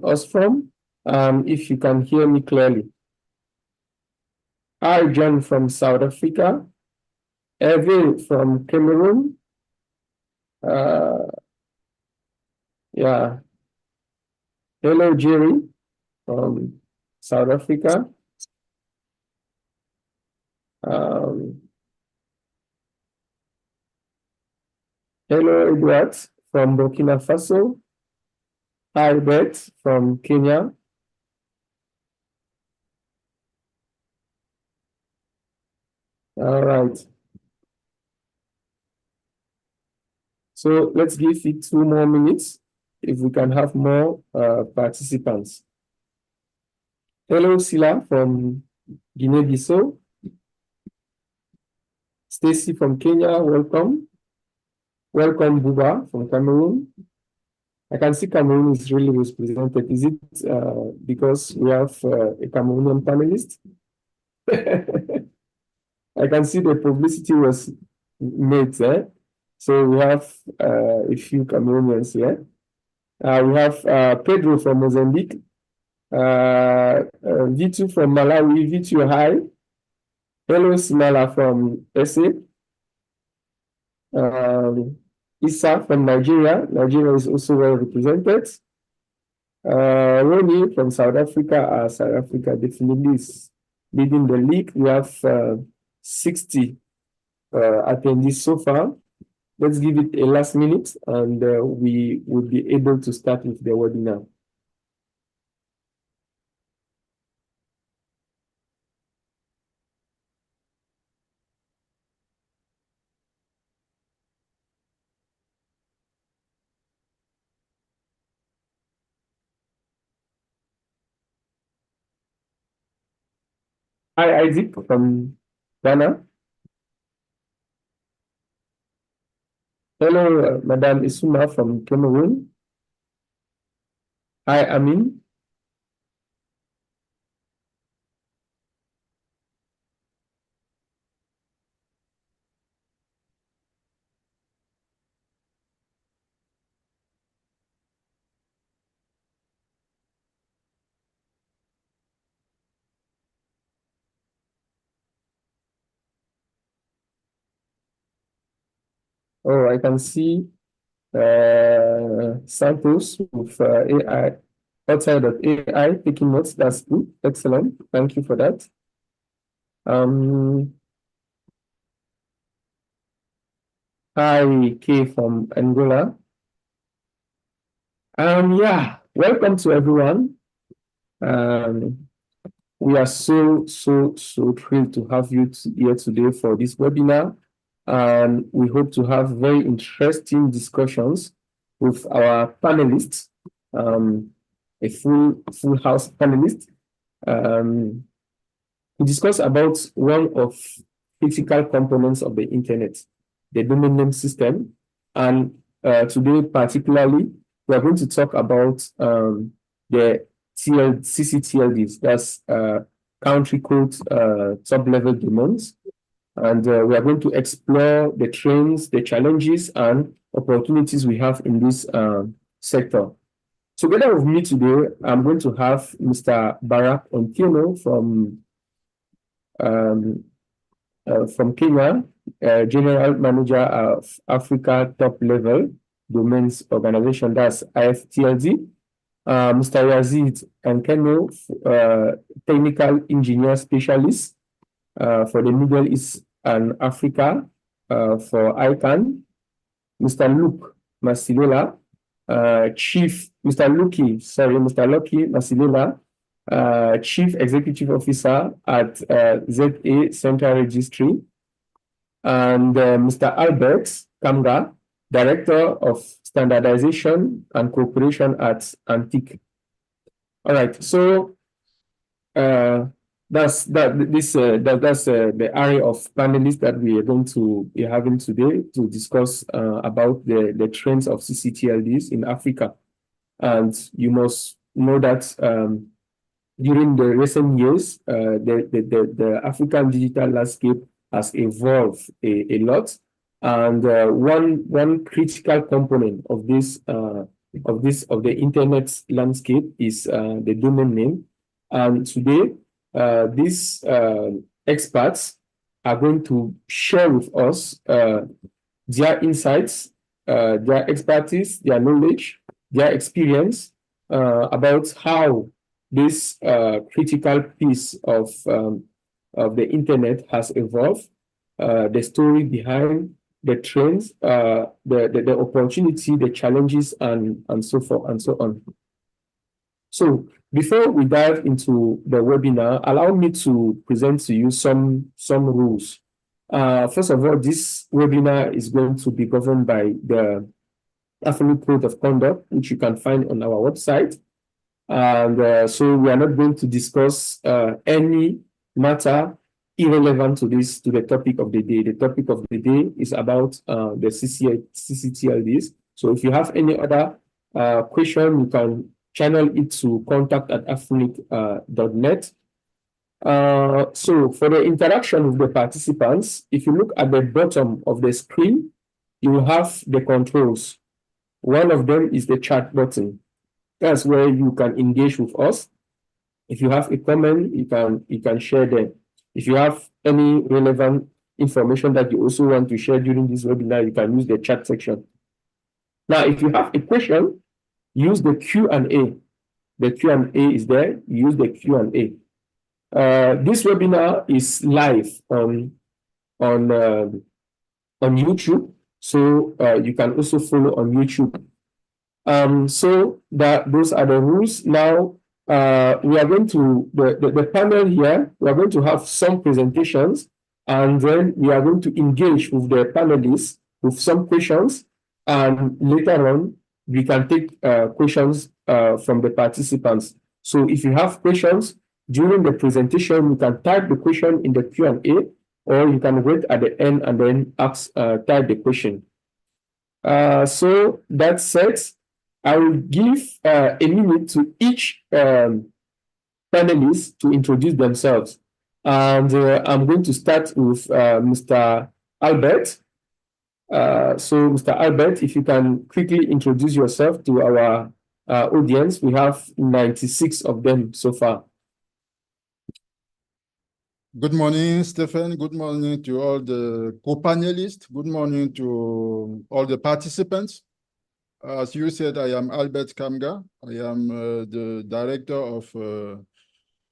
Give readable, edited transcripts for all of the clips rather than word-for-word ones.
us from, if you can hear me clearly. Hi, John from South Africa. Evil from Cameroon. Yeah. Hello, Jerry from South Africa. Hello, Edward from Burkina Faso. Hi, Beth from Kenya. All right. So let's give it 2 more minutes if we can have more participants. Hello, Sila from Guinea-Bissau. Stacy from Kenya, welcome. Welcome, Buba from Cameroon. I can see Cameroon is really represented. Is it because we have a Cameroonian panelist? I can see the publicity was made there. So we have a few Cameroonians here. We have Pedro from Mozambique, V2 from Malawi, V2 hi. Hello, Simala from SA. Issa from Nigeria. Nigeria is also well represented. Ronnie from South Africa. South Africa definitely is leading the league. We have 60 attendees so far. Let's give it a last minute and we will be able to start with the webinar. Hi, Isaac from Ghana. Hello, Madam Isuma from Cameroon. Hi, Amin. Oh, I can see Santos with AI, outside of AI, taking notes. That's good. Excellent. Thank you for that. Hi, Kay from Angola. Yeah, welcome to everyone. We are so thrilled to have you here today for this webinar. And we hope to have very interesting discussions with our panelists, a full house panelist, to discuss about one of critical components of the internet, the domain name system. And today, particularly, we are going to talk about the ccTLDs, that's country code top-level domains. And we are going to explore the trends, the challenges, and opportunities we have in this sector. Together with me today, I'm going to have Mr. Barack Ontieno from Kenya, General Manager of Africa Top Level Domains Organization, that's IFTLD. Mr. Yazid Ankeno, Technical Engineer Specialist for the Middle East and Africa for ICANN. Mr. Luke Masilela, Mr. Lucky Masilela, Chief Executive Officer at ZA Central Registry, and Mr. Albert Kamga, Director of Standardization and Cooperation at Antique. All right, so that's the array of panelists that we are going to be having today to discuss about the trends of ccTLDs in Africa. And you must know that during the recent years, the African digital landscape has evolved a lot. And one critical component of this of the internet landscape is the domain name. And today, these experts are going to share with us their insights, their expertise, their knowledge, their experience about how this critical piece of the internet has evolved, the story behind the trends, the opportunity, the challenges, and so forth and so on. So before we dive into the webinar, allow me to present to you some rules. First of all, this webinar is going to be governed by the Affiliate Code of Conduct, which you can find on our website. And so we are not going to discuss any matter irrelevant to the topic of the day. The topic of the day is about the ccTLDs. So if you have any other question, you can channel it to contact@affiliate.net. So for the interaction with the participants, if you look at the bottom of the screen, you will have the controls. One of them is the chat button. That's where you can engage with us. If you have a comment, you can share them. If you have any relevant information that you also want to share during this webinar, you can use the chat section. Now, if you have a question, use the Q&A. The Q&A is there. Use the Q&A. This webinar is live on YouTube, so you can also follow on YouTube. So those are the rules. Now, we are going to, the panel here, we are going to have some presentations, and then we are going to engage with the panelists with some questions, and later on, we can take questions from the participants. So if you have questions during the presentation, you can type the question in the Q&A, or you can wait at the end and then type the question. So that said, I will give a minute to each panelist to introduce themselves. And I'm going to start with Mr. Albert. So, Mr. Albert, if you can quickly introduce yourself to our audience. We have 96 of them so far. Good morning, Stephen. Good morning to all the co-panelists. Good morning to all the participants. As you said, I am Albert Kamga. I am the Director of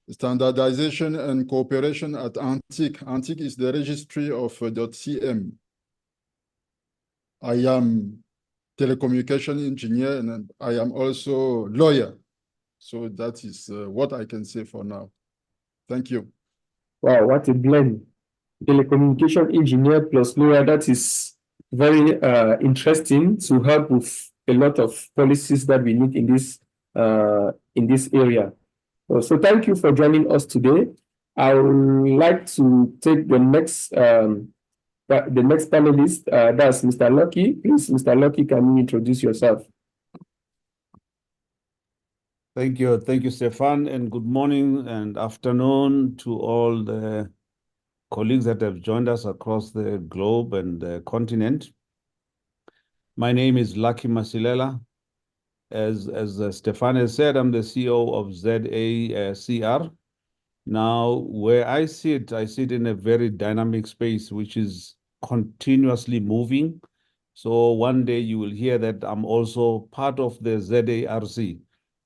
Standardization and Cooperation at ANTIC. ANTIC is the registry of .cm. I am telecommunication engineer, and I am also lawyer. So that is what I can say for now. Thank you. Wow, what a blend. Telecommunication engineer plus lawyer, that is very interesting to help with a lot of policies that we need in this area. So thank you for joining us today. I would like to take the next panelist, that's Mr. Lucky. Please, Mr. Lucky, can you introduce yourself? Thank you, Stefan, and good morning and afternoon to all the colleagues that have joined us across the globe and the continent. My name is Lucky Masilela. As Stefan has said, I'm the CEO of ZACR. Now, where I sit in a very dynamic space, which is continuously moving. So one day you will hear that I'm also part of the ZARC.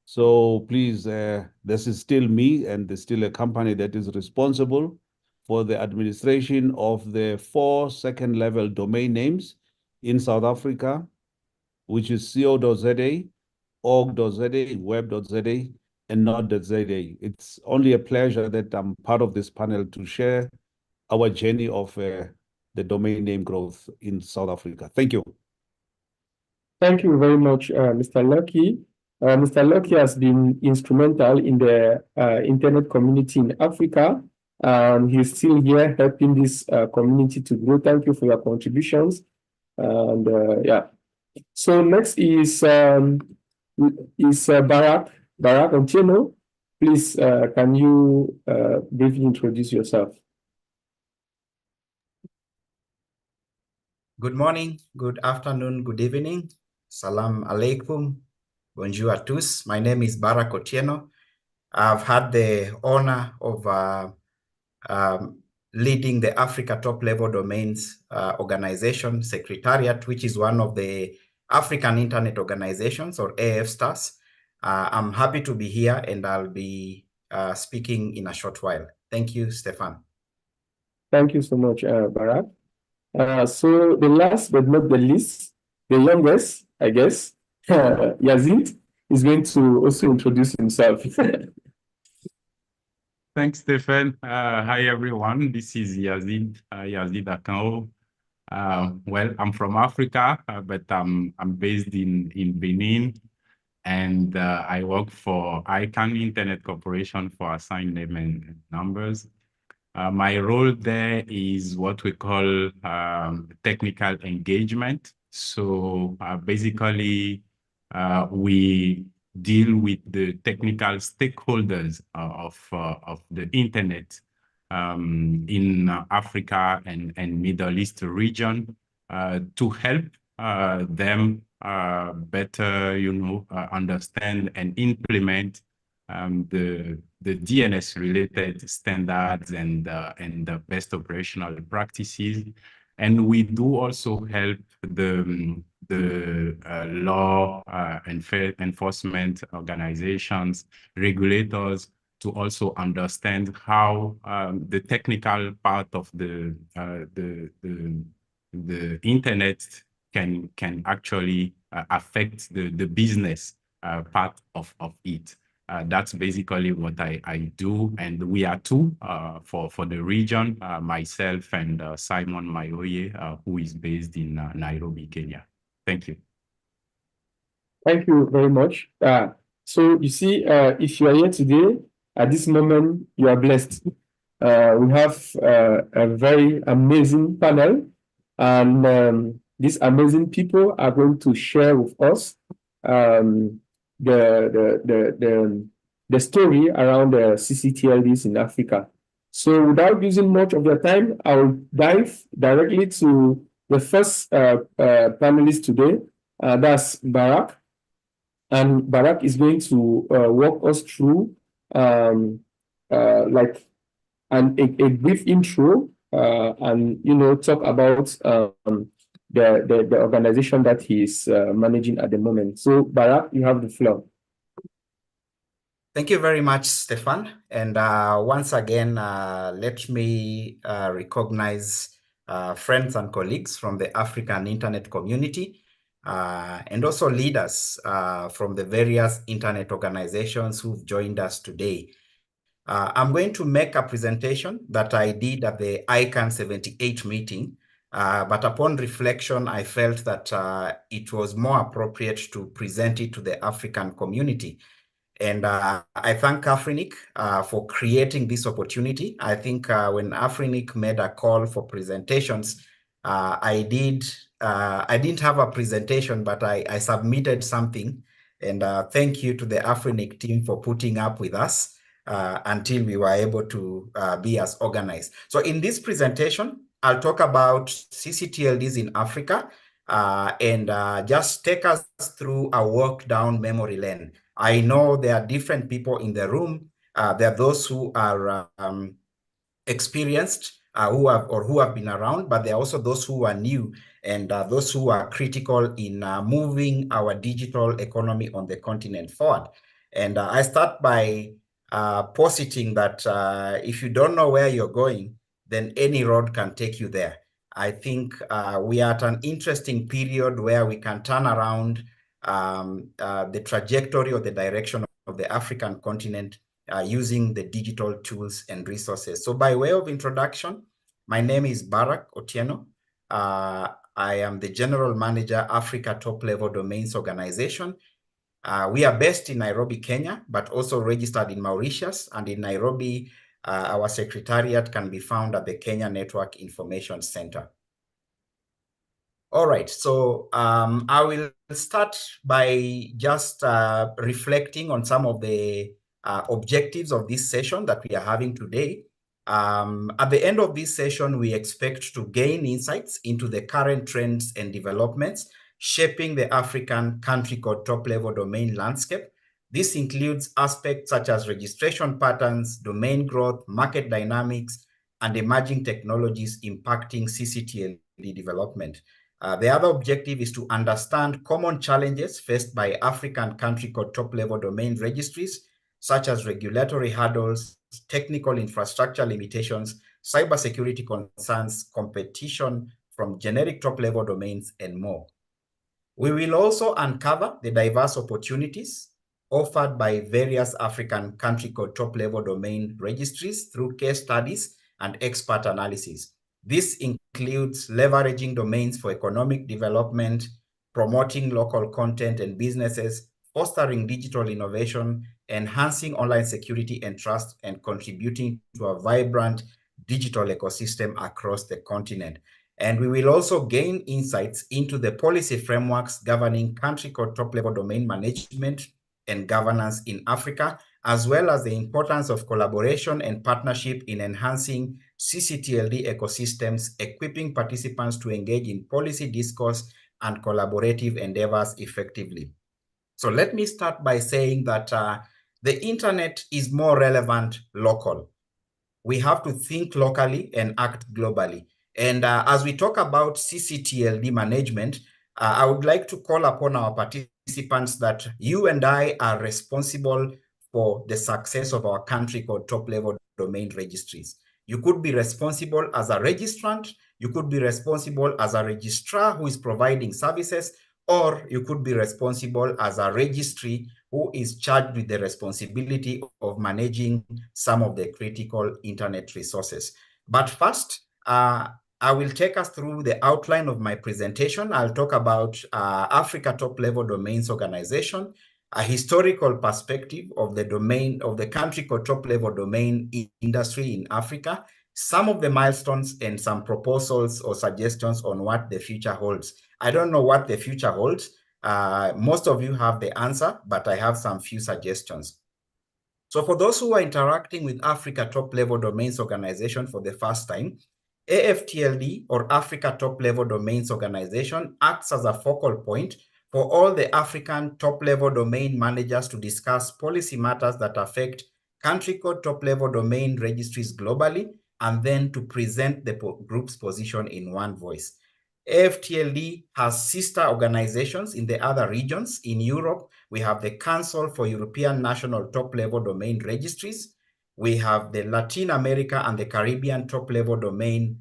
So please, this is still me, and there's still a company that is responsible for the administration of the 4 second-level domain names in South Africa, which is co.za, org.za, web.za, and not.za. It's only a pleasure that I'm part of this panel to share our journey of the domain name growth in South Africa. Thank you. Thank you very much, Mr. Lucky. Mr. Lucky has been instrumental in the internet community in Africa, and he's still here helping this community to grow. Thank you for your contributions. And yeah, so next is Barak Otieno. Please, can you briefly introduce yourself? Good morning, good afternoon, good evening. Salam alaikum. Bonjour à tous. My name is Barak Otieno. I've had the honor of leading the Africa Top Level Domains Organization Secretariat, which is one of the African Internet Organizations, or AFSTAs. I'm happy to be here, and I'll be speaking in a short while. Thank you, Stefan. Thank you so much, Barak. So the last but not the least, the youngest, I guess, Yazid is going to also introduce himself. Thanks, Stephen. Hi, everyone. This is Yazid Akanwo. Well, I'm from Africa, but I'm based in Benin, and I work for ICANN Internet Corporation for assigned name and numbers. My role there is what we call technical engagement. So basically, we deal with the technical stakeholders of the internet in Africa and Middle East region to help them better, understand and implement the DNS-related standards and the best operational practices. And we do also help the law enforcement organizations, regulators, to also understand how the technical part of the internet can actually affect the business part of it. That's basically what I do, and we are two for the region, myself and Simon Mayoye, who is based in Nairobi, Kenya. Thank you. Thank you very much. So you see, if you are here today, at this moment, you are blessed. We have a very amazing panel, and these amazing people are going to share with us the story around the ccTLDs in Africa. So without using much of your time, I'll dive directly to the first panelist today. That's Barak. And Barak is going to walk us through like a brief intro and talk about the organization that he's managing at the moment. So Barak, you have the floor. Thank you very much, Stefan. And once again, let me recognize friends and colleagues from the African Internet community and also leaders from the various Internet organizations who've joined us today. I'm going to make a presentation that I did at the ICANN 78 meeting, but upon reflection, I felt that it was more appropriate to present it to the African community. And I thank Afrinic for creating this opportunity. I think when Afrinic made a call for presentations, I didn't have a presentation, but I submitted something. And thank you to the Afrinic team for putting up with us until we were able to be as organized. So in this presentation, I'll talk about ccTLDs in Africa and just take us through a walk down memory lane. I know there are different people in the room. There are those who are experienced, who have been around, but there are also those who are new and those who are critical in moving our digital economy on the continent forward. And I start by positing that if you don't know where you're going, then any road can take you there. I think we are at an interesting period where we can turn around the trajectory or the direction of the African continent using the digital tools and resources. So by way of introduction, my name is Barak Otieno. I am the General Manager, Africa Top Level Domains Organization. We are based in Nairobi, Kenya, but also registered in Mauritius, and in Nairobi, our secretariat can be found at the Kenya Network Information Center. All right, so I will start by just reflecting on some of the objectives of this session that we are having today. At the end of this session, we expect to gain insights into the current trends and developments shaping the African country code top-level domain landscape. This includes aspects such as registration patterns, domain growth, market dynamics, and emerging technologies impacting ccTLD development. The other objective is to understand common challenges faced by African country code top-level domain registries, such as regulatory hurdles, technical infrastructure limitations, cybersecurity concerns, competition from generic top-level domains, and more. We will also uncover the diverse opportunities offered by various African country code top-level domain registries through case studies and expert analysis. This includes leveraging domains for economic development, promoting local content and businesses, fostering digital innovation, enhancing online security and trust, and contributing to a vibrant digital ecosystem across the continent. And we will also gain insights into the policy frameworks governing country code top-level domain management and governance in Africa, as well as the importance of collaboration and partnership in enhancing ccTLD ecosystems, equipping participants to engage in policy discourse and collaborative endeavors effectively. So let me start by saying that the internet is more relevant local. We have to think locally and act globally. And as we talk about ccTLD management, I would like to call upon our participants that you and I are responsible for the success of our country code top-level domain registries. You could be responsible as a registrant, you could be responsible as a registrar who is providing services, or you could be responsible as a registry who is charged with the responsibility of managing some of the critical internet resources. But first, I will take us through the outline of my presentation. I'll talk about Africa Top-Level Domains Organization, a historical perspective of the domain of the country code top-level domain industry in Africa, some of the milestones, and some proposals or suggestions on what the future holds. I don't know what the future holds. Most of you have the answer, but I have some few suggestions. So for those who are interacting with Africa Top-Level Domains Organization for the first time, AFTLD, or Africa Top-Level Domains Organization, acts as a focal point for all the African top-level domain managers to discuss policy matters that affect country code top-level domain registries globally, and then to present the group's position in one voice. AFTLD has sister organizations in the other regions. In Europe, we have the Council for European National Top-Level Domain Registries. We have the Latin America and the Caribbean Top-Level Domain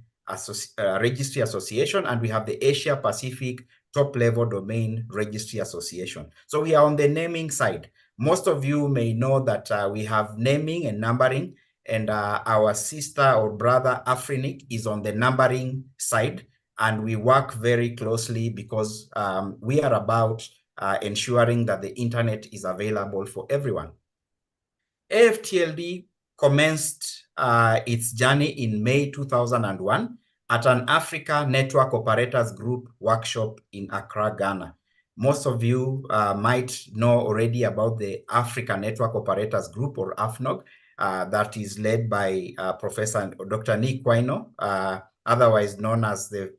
Registry Association, and we have the Asia Pacific Top-Level Domain Registry Association. So we are on the naming side. Most of you may know that we have naming and numbering, and our sister or brother Afrinic is on the numbering side, and we work very closely because we are about ensuring that the internet is available for everyone. AFTLD commenced its journey in May 2001 at an Africa Network Operators Group workshop in Accra, Ghana. Most of you might know already about the Africa Network Operators Group, or AFNOG, that is led by Professor Dr. Nick Waino, otherwise known as the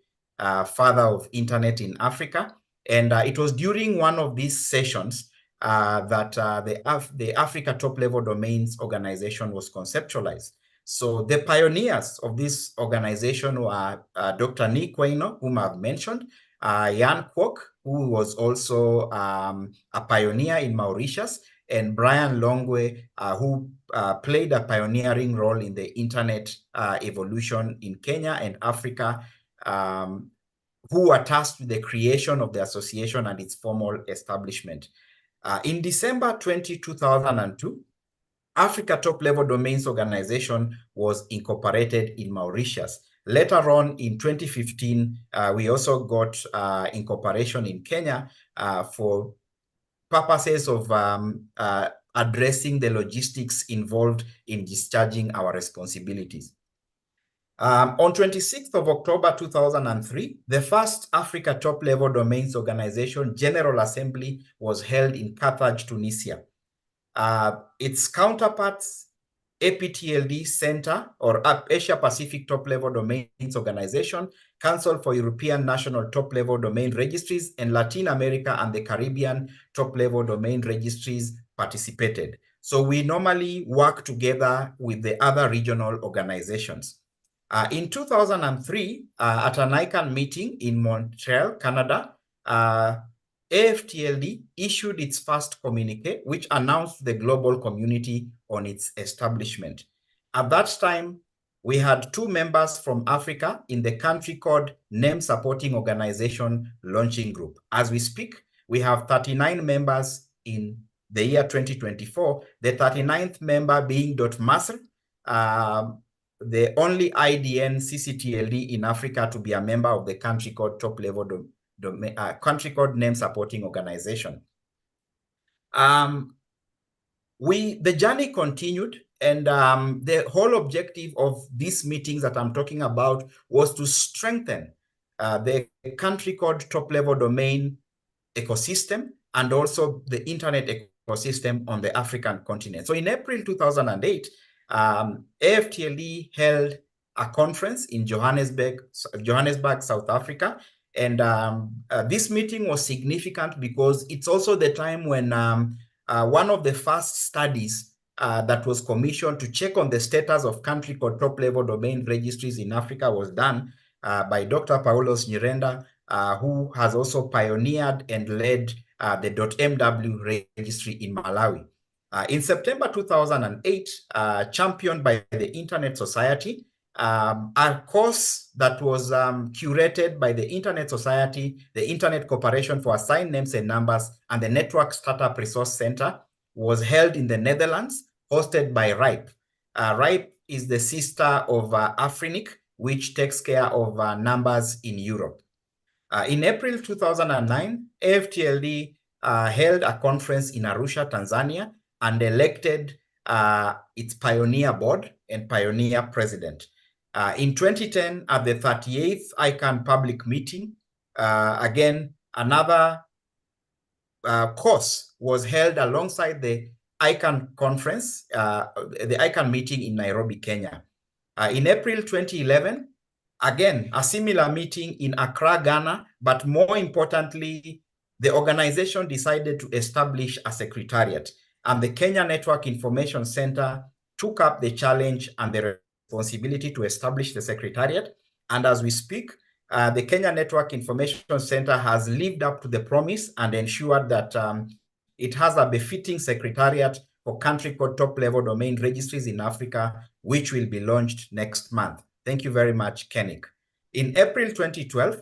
father of internet in Africa. And it was during one of these sessions that the Africa Top-Level Domains Organization was conceptualized. So the pioneers of this organization were Dr. Nick Waino, whom I've mentioned, Jan Kwok, who was also a pioneer in Mauritius, and Brian Longwe, who played a pioneering role in the internet evolution in Kenya and Africa, who were tasked with the creation of the association and its formal establishment. In December 2002, Africa Top-Level Domains Organization was incorporated in Mauritius. Later on in 2015, we also got incorporation in Kenya for purposes of addressing the logistics involved in discharging our responsibilities. On 26th of October 2003, the first Africa Top-Level Domains Organization General Assembly was held in Carthage, Tunisia. Its counterparts APTLD Center, or Asia Pacific Top-Level Domains Organization, Council for European National Top-Level Domain Registries, and Latin America and the Caribbean Top-Level Domain Registries participated. So we normally work together with the other regional organizations. In 2003, at an ICANN meeting in Montreal, Canada, AFTLD issued its first communique, which announced the global community on its establishment. At that time, we had 2 members from Africa in the country code Name Supporting Organization Launching Group. As we speak, we have 39 members in the year 2024, the 39th member being Masr, the only IDN ccTLD in Africa to be a member of the country code top-level country code name supporting organization. The journey continued, and the whole objective of these meetings that I'm talking about was to strengthen the country code top-level domain ecosystem and also the internet ecosystem on the African continent. So in April 2008, AFTLD held a conference in Johannesburg, South Africa. And this meeting was significant because it's also the time when one of the first studies that was commissioned to check on the status of country code top-level domain registries in Africa was done by Dr. Paulos Nyirenda, who has also pioneered and led the .mw registry in Malawi. In September 2008, championed by the Internet Society, a course that was curated by the Internet Society, the Internet Corporation for Assigned Names and Numbers, and the Network Startup Resource Center was held in the Netherlands, hosted by RIPE. RIPE is the sister of Afrinic, which takes care of numbers in Europe. In April 2009, AFTLD held a conference in Arusha, Tanzania, and elected its pioneer board and pioneer president. In 2010, at the 38th ICANN public meeting, again, another course was held alongside the ICANN conference, the ICANN meeting in Nairobi, Kenya. In April 2011, again, a similar meeting in Accra, Ghana, but more importantly, the organization decided to establish a secretariat, and the Kenya Network Information Center took up the challenge and the responsibility to establish the secretariat. And as we speak, the Kenya Network Information Center has lived up to the promise and ensured that it has a befitting secretariat for country code top-level domain registries in Africa, which will be launched next month. Thank you very much, Kenik. In April 2012,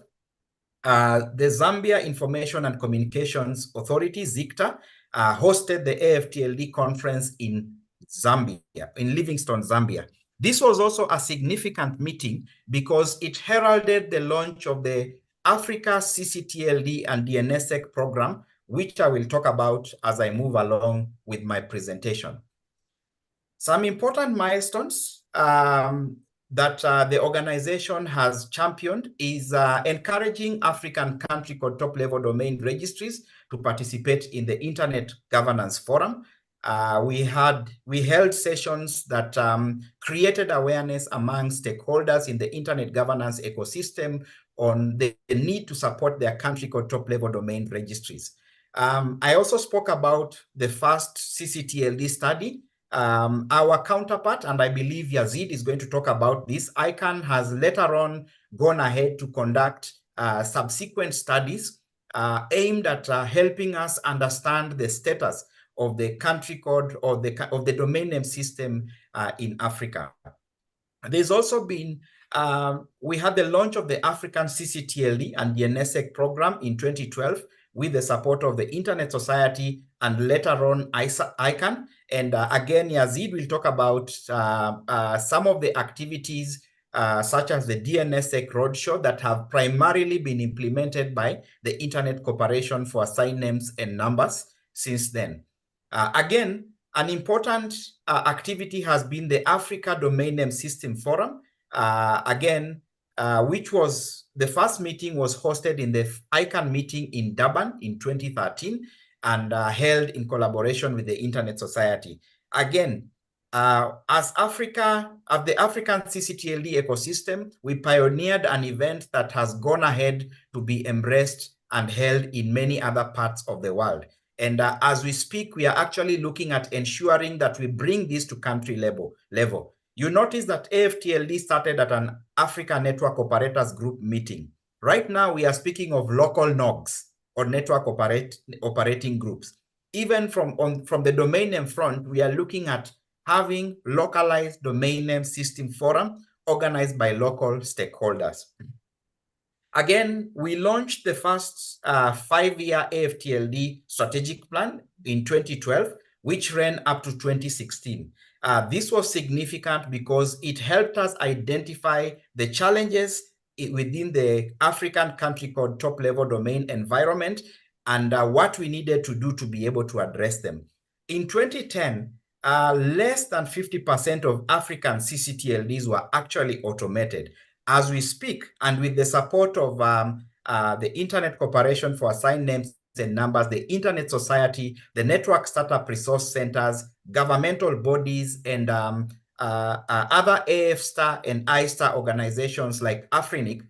the Zambia Information and Communications Authority, ZICTA, hosted the AFTLD conference in Zambia, in Livingstone, Zambia. This was also a significant meeting because it heralded the launch of the Africa ccTLD and DNSSEC program, which I will talk about as I move along with my presentation. Some important milestones that the organization has championed is encouraging African country code top-level domain registries to participate in the Internet Governance Forum. We held sessions that created awareness among stakeholders in the Internet governance ecosystem on the need to support their country code top-level domain registries. I also spoke about the first ccTLD study. Our counterpart, and I believe Yazid is going to talk about this, ICANN has later on gone ahead to conduct subsequent studies aimed at helping us understand the status of the country code or of the domain name system in Africa. There's also been, we had the launch of the African ccTLD and DNSSEC program in 2012 with the support of the Internet Society and later on ICANN. And again, Yazid will talk about some of the activities such as the DNSSEC Roadshow that have primarily been implemented by the Internet Corporation for Assigned Names and Numbers since then. Again, an important activity has been the Africa Domain Name System Forum, which was, the first meeting was hosted in the ICANN meeting in Durban in 2013 and held in collaboration with the Internet Society. Again, As the African ccTLD ecosystem, we pioneered an event that has gone ahead to be embraced and held in many other parts of the world. And as we speak, we are actually looking at ensuring that we bring this to country level. You notice that AFTLD started at an Africa Network Operators Group meeting. Right now, we are speaking of local NOGs, or network operating groups. Even from the domain name front, we are looking at having localized domain name system forum organized by local stakeholders. Again, we launched the first 5-year AFTLD strategic plan in 2012, which ran up to 2016. This was significant because it helped us identify the challenges within the African country code top-level domain environment and what we needed to do to be able to address them. In 2010, less than 50% of African ccTLDs were actually automated. As we speak, and with the support of the Internet Corporation for Assigned Names and Numbers, the Internet Society, the Network Startup Resource Centers, governmental bodies, and other AF-STAR and I-STAR organizations like Afrinic,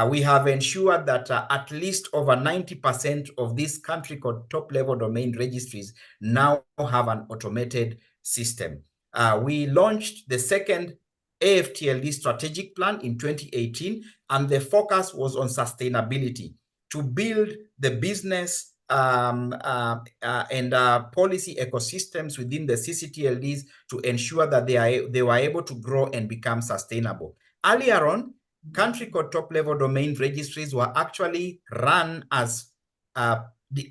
we have ensured that at least over 90% of these country code top-level domain registries now have an automated system. We launched the second AFTLD strategic plan in 2018, and the focus was on sustainability to build the business and policy ecosystems within the ccTLDs to ensure that they were able to grow and become sustainable. Earlier on, country code top-level domain registries were actually run as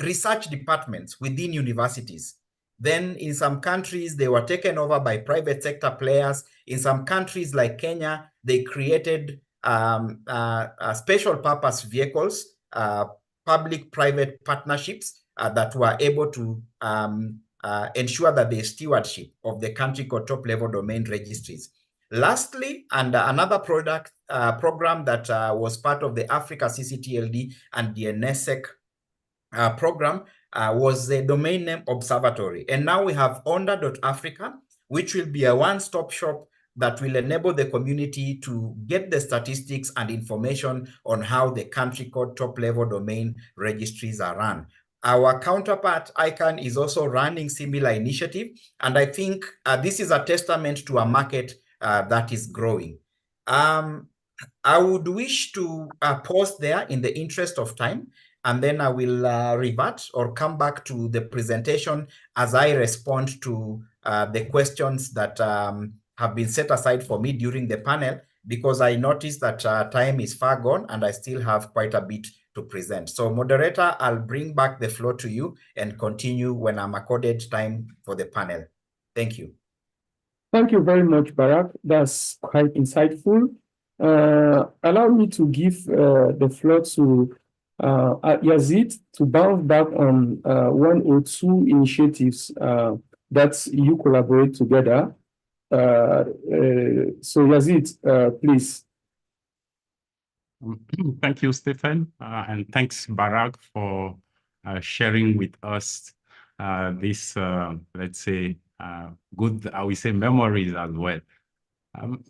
research departments within universities. Then in some countries, they were taken over by private sector players. In some countries like Kenya, they created special purpose vehicles, public-private partnerships that were able to ensure that the stewardship of the country code top-level domain registries. Lastly, and another program that was part of the Africa ccTLD and the NSEC program was the domain name observatory. And now we have onda.africa, which will be a one-stop shop that will enable the community to get the statistics and information on how the country code top-level domain registries are run. Our counterpart, ICANN, is also running similar initiative, and I think this is a testament to a market that is growing. I would wish to pause there in the interest of time, and then I will revert or come back to the presentation as I respond to the questions that have been set aside for me during the panel, because I noticed that time is far gone and I still have quite a bit to present. So moderator, I'll bring back the floor to you and continue when I'm accorded time for the panel. Thank you. Thank you very much, Barak. That's quite insightful. Allow me to give the floor to Yazid to bounce back on one or two initiatives that you collaborate together. So Yazid, please. Thank you, Stephen, and thanks, Barak, for sharing with us this, let's say, good, I will say, memories as well.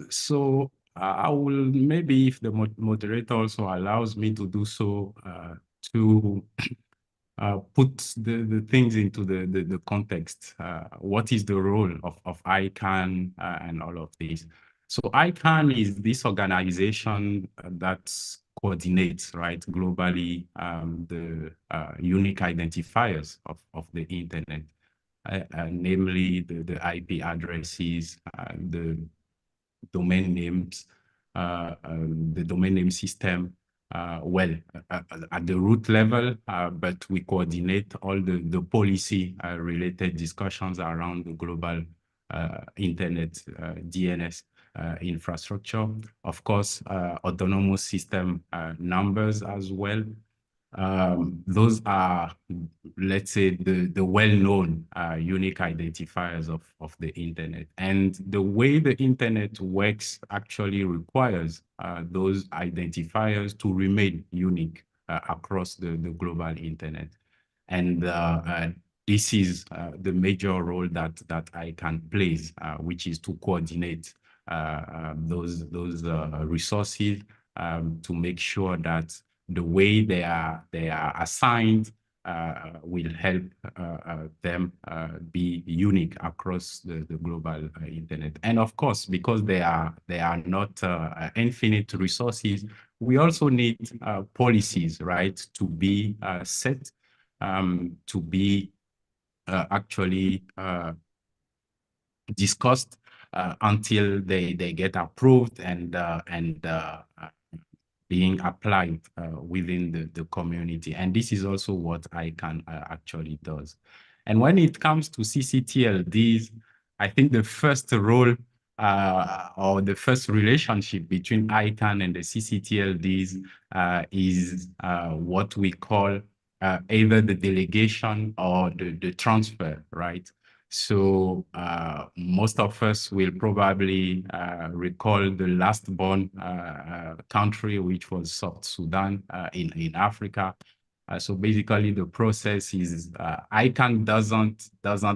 So I will, maybe if the moderator also allows me to do so, to put the things into the context. What is the role of ICANN and all of this? So ICANN is this organization that coordinates, right, globally the unique identifiers of the internet, namely the IP addresses, the domain names, the domain name system, well, at the root level, but we coordinate all the policy related discussions around the global internet DNS infrastructure. Of course, autonomous system numbers as well. Those are, let's say, the well-known unique identifiers of the internet. And the way the internet works actually requires those identifiers to remain unique across the global internet. And this is the major role that ICANN plays, which is to coordinate those resources to make sure that the way they are assigned will help them be unique across the global internet. And of course, because they are not infinite resources, we also need policies, right, to be set, to be actually discussed until they get approved and being applied within the community. And this is also what ICANN actually does. And when it comes to ccTLDs, I think the first role or the first relationship between ICANN and the ccTLDs is what we call either the delegation or the transfer, right? So most of us will probably recall the last born country, which was South Sudan in Africa. So basically, the process is ICANN doesn't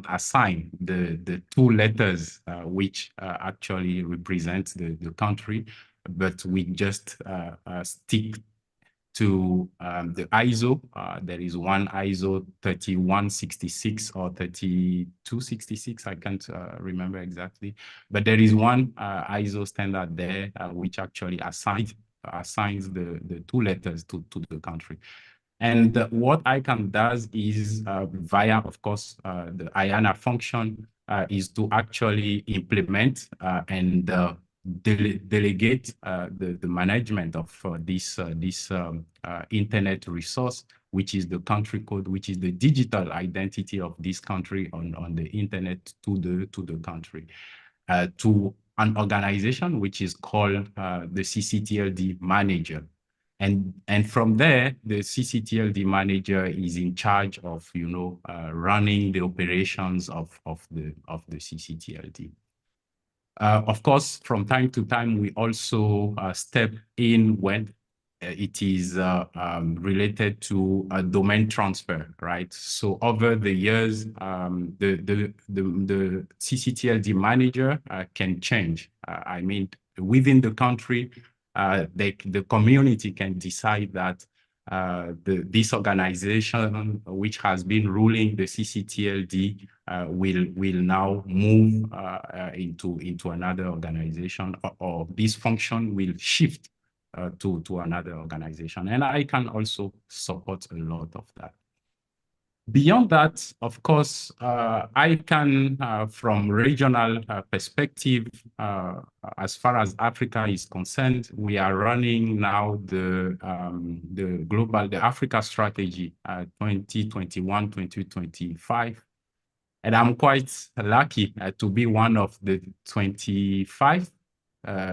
assign the two letters which actually represent the country, but we just stick to the ISO. There is one ISO 3166 or 3266. I can't remember exactly, but there is one ISO standard there which actually assigns the two letters to the country. And what ICANN does is via, of course, the IANA function is to actually implement and delegate the management of this internet resource, which is the country code, which is the digital identity of this country on the internet to the country, to an organization which is called the ccTLD manager. And from there, the ccTLD manager is in charge of, running the operations of the ccTLD. Of course, from time to time, we also step in when it is related to a domain transfer, right? So over the years, the ccTLD manager can change. I mean, within the country, the community can decide that this organization, which has been ruling the ccTLD, will now move into another organization, or this function will shift to another organization. And I can also support a lot of that. Beyond that, of course, I can, from regional perspective, as far as Africa is concerned, we are running now the Africa strategy 2021-2025. And I'm quite lucky to be one of the 25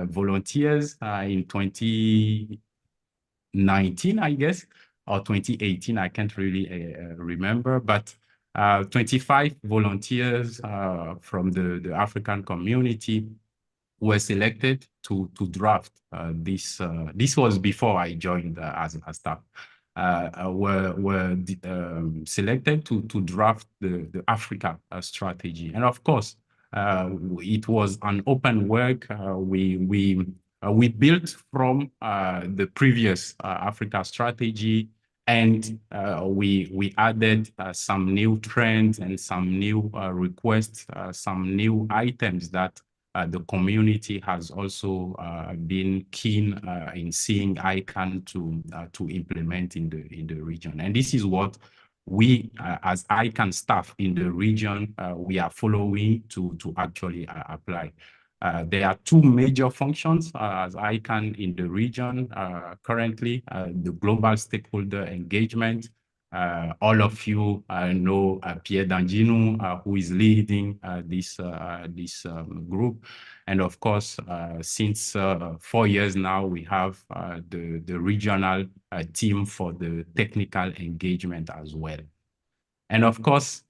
volunteers in 2019, I guess, or 2018, I can't really remember, but 25 volunteers from the African community were selected to draft this. This was before I joined as a staff. Were selected to draft the Africa strategy, and of course, it was an open work. We built from the previous Africa strategy, and we added some new trends and some new requests, some new items that the community has also been keen in seeing ICANN to implement in the region. And this is what we, as ICANN staff in the region, we are following to actually apply. There are two major functions as ICANN in the region currently, the global stakeholder engagement. All of you know Pierre Danginu, who is leading this group. And of course, since 4 years now, we have the regional team for the technical engagement as well. And of course,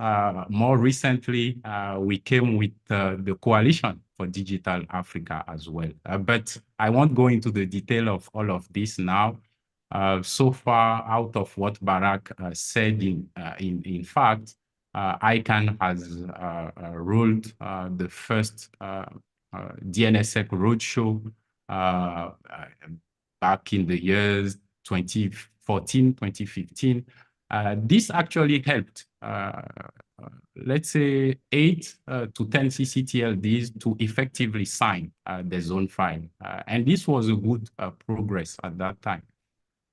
more recently, we came with the Coalition for Digital Africa as well. But I won't go into the detail of all of this now. So far, out of what Barak said, in fact, ICANN has ruled the first DNSSEC roadshow back in the years 2014, 2015. This actually helped, let's say, 8 to 10 ccTLDs to effectively sign the zone file. And this was a good progress at that time.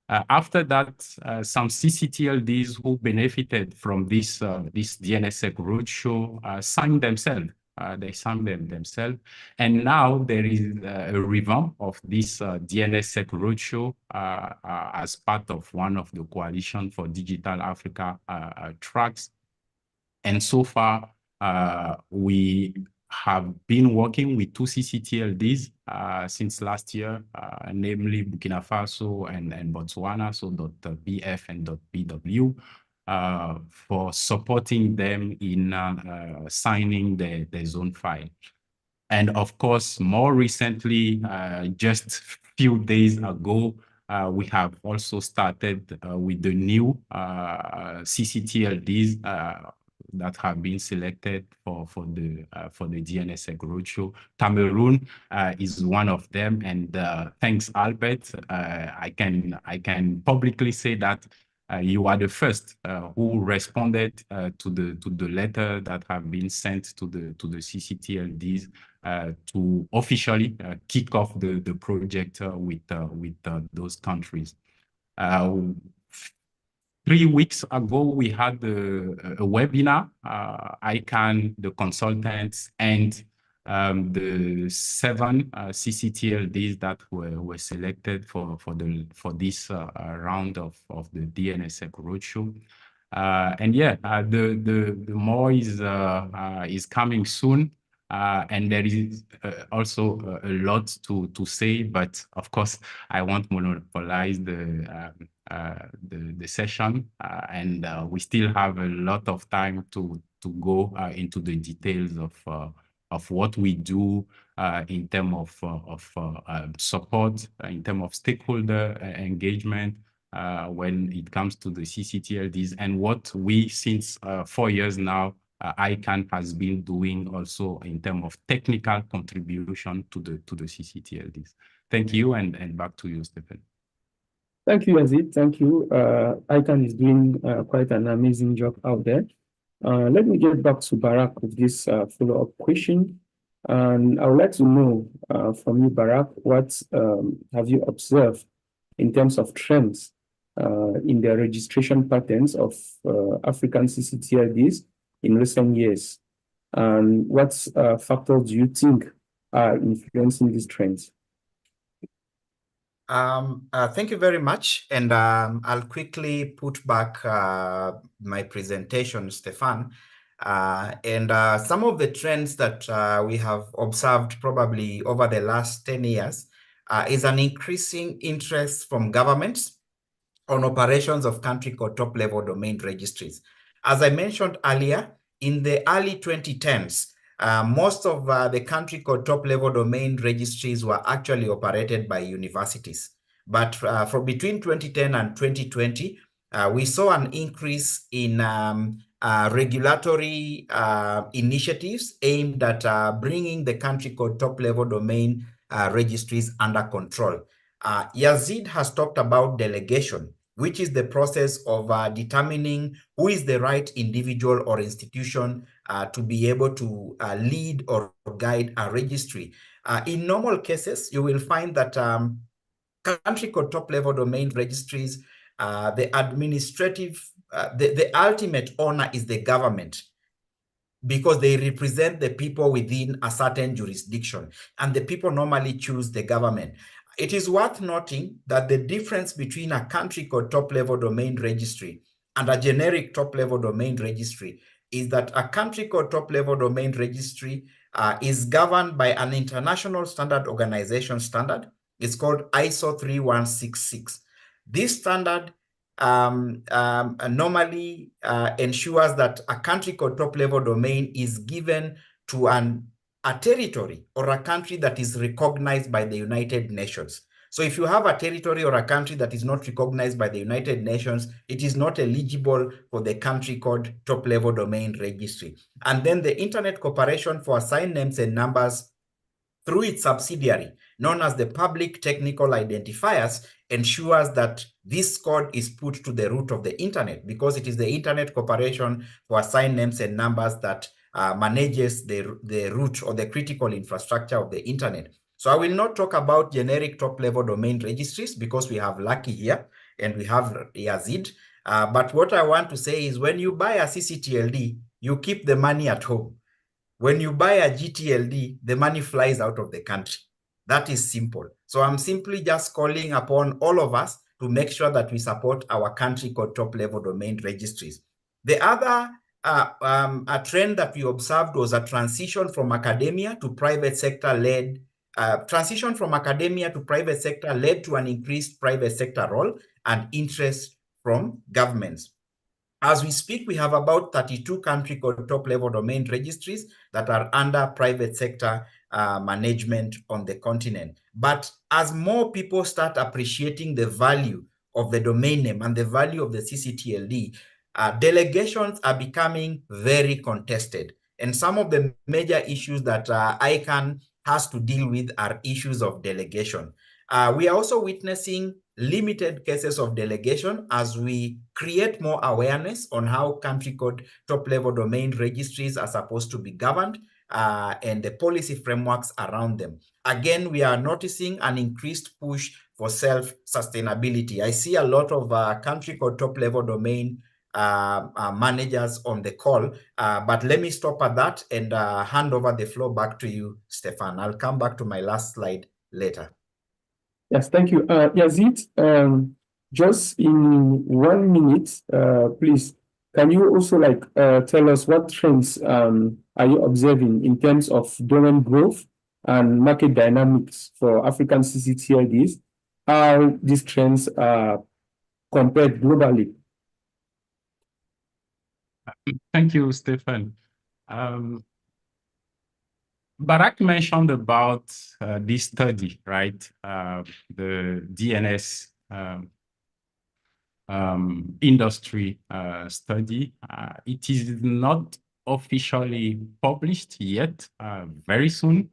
After that, some ccTLDs who benefited from this DNSSEC roadshow signed themselves. They signed them themselves. And now there is a revamp of this DNSSEC roadshow as part of one of the Coalition for Digital Africa tracks. And so far, we have been working with 2 ccTLDs since last year, namely Burkina Faso and Botswana, so .bf and .bw, for supporting them in signing the zone file. And of course, more recently, just few days ago, we have also started with the new ccTLDs that have been selected for the DNSSEC roadshow. Cameroon is one of them, and thanks, Albert. I can publicly say that you are the first who responded to the letter that have been sent to the ccTLDs to officially kick off the project with those countries. 3 weeks ago, we had a webinar. ICANN, the consultants, and the 7 ccTLDs that were selected for this round of the DNSSEC roadshow. And yeah, the more is coming soon. And there is also a lot to say, but of course, I won't monopolize the session, and we still have a lot of time to go into the details of what we do in terms of support, in terms of stakeholder engagement when it comes to the ccTLDs, and what we, since 4 years now, ICANN has been doing also in terms of technical contribution to the ccTLDs. Thank you, and back to you, Stephen. Thank you, Yazid. Thank you. ICANN is doing quite an amazing job out there. Let me get back to Barak with this follow-up question. And I would like to know from you, Barak, what have you observed in terms of trends in the registration patterns of African ccTLDs in recent years? And what factors do you think are influencing these trends? Thank you very much. And I'll quickly put back my presentation, Stefan. And some of the trends that we have observed probably over the last 10 years is an increasing interest from governments on operations of country code top-level domain registries. As I mentioned earlier, in the early 2010s, most of the country code top-level domain registries were actually operated by universities. But from between 2010 and 2020, we saw an increase in regulatory initiatives aimed at bringing the country code top-level domain registries under control. Yazid has talked about delegation, which is the process of determining who is the right individual or institution to be able to lead or guide a registry. In normal cases, you will find that country code top-level domain registries, the administrative, the ultimate owner is the government, because they represent the people within a certain jurisdiction, and the people normally choose the government. It is worth noting that the difference between a country code top-level domain registry and a generic top-level domain registry is that a country code top-level domain registry is governed by an international standard organization standard. It's called ISO 3166. This standard normally ensures that a country code top-level domain is given to a territory or a country that is recognized by the United Nations. So if you have a territory or a country that is not recognized by the United Nations, it is not eligible for the country code top-level domain registry. And then the Internet Corporation for Assigned Names and Numbers, through its subsidiary, known as the Public Technical Identifiers, ensures that this code is put to the root of the Internet, because it is the Internet Corporation for Assigned Names and Numbers that manages the root or the critical infrastructure of the Internet. So I will not talk about generic top-level domain registries because we have Lucky here and we have Yazid. But what I want to say is when you buy a ccTLD, you keep the money at home. When you buy a GTLD, the money flies out of the country. That is simple. So I'm simply just calling upon all of us to make sure that we support our country code top-level domain registries. The other a trend that we observed was a transition from academia to private sector led. Transition from academia to private sector led to an increased private sector role and interest from governments. As we speak, we have about 32 country code top-level domain registries that are under private sector management on the continent. But as more people start appreciating the value of the domain name and the value of the ccTLD, delegations are becoming very contested. And some of the major issues that ICANN has to deal with are issues of delegation. We are also witnessing limited cases of delegation as we create more awareness on how country code top-level domain registries are supposed to be governed and the policy frameworks around them. Again, we are noticing an increased push for self-sustainability. I see a lot of country code top-level domain managers on the call, but let me stop at that and hand over the floor back to you, Stefan. I'll come back to my last slide later. Yes, thank you. Yazid, just in 1 minute, please, can you also tell us what trends are you observing in terms of domain growth and market dynamics for African ccTLDs, how these trends are compared globally? Thank you, Stephen. Barak mentioned about this study, right? The DNS industry study. It is not officially published yet. Very soon,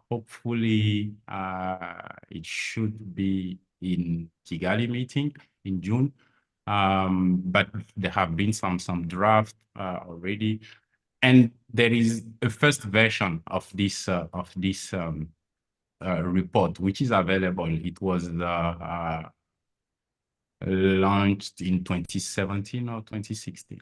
hopefully, it should be in Kigali meeting in June. But there have been some draft already. And there is a first version of this report, which is available. It was launched in 2017 or 2016.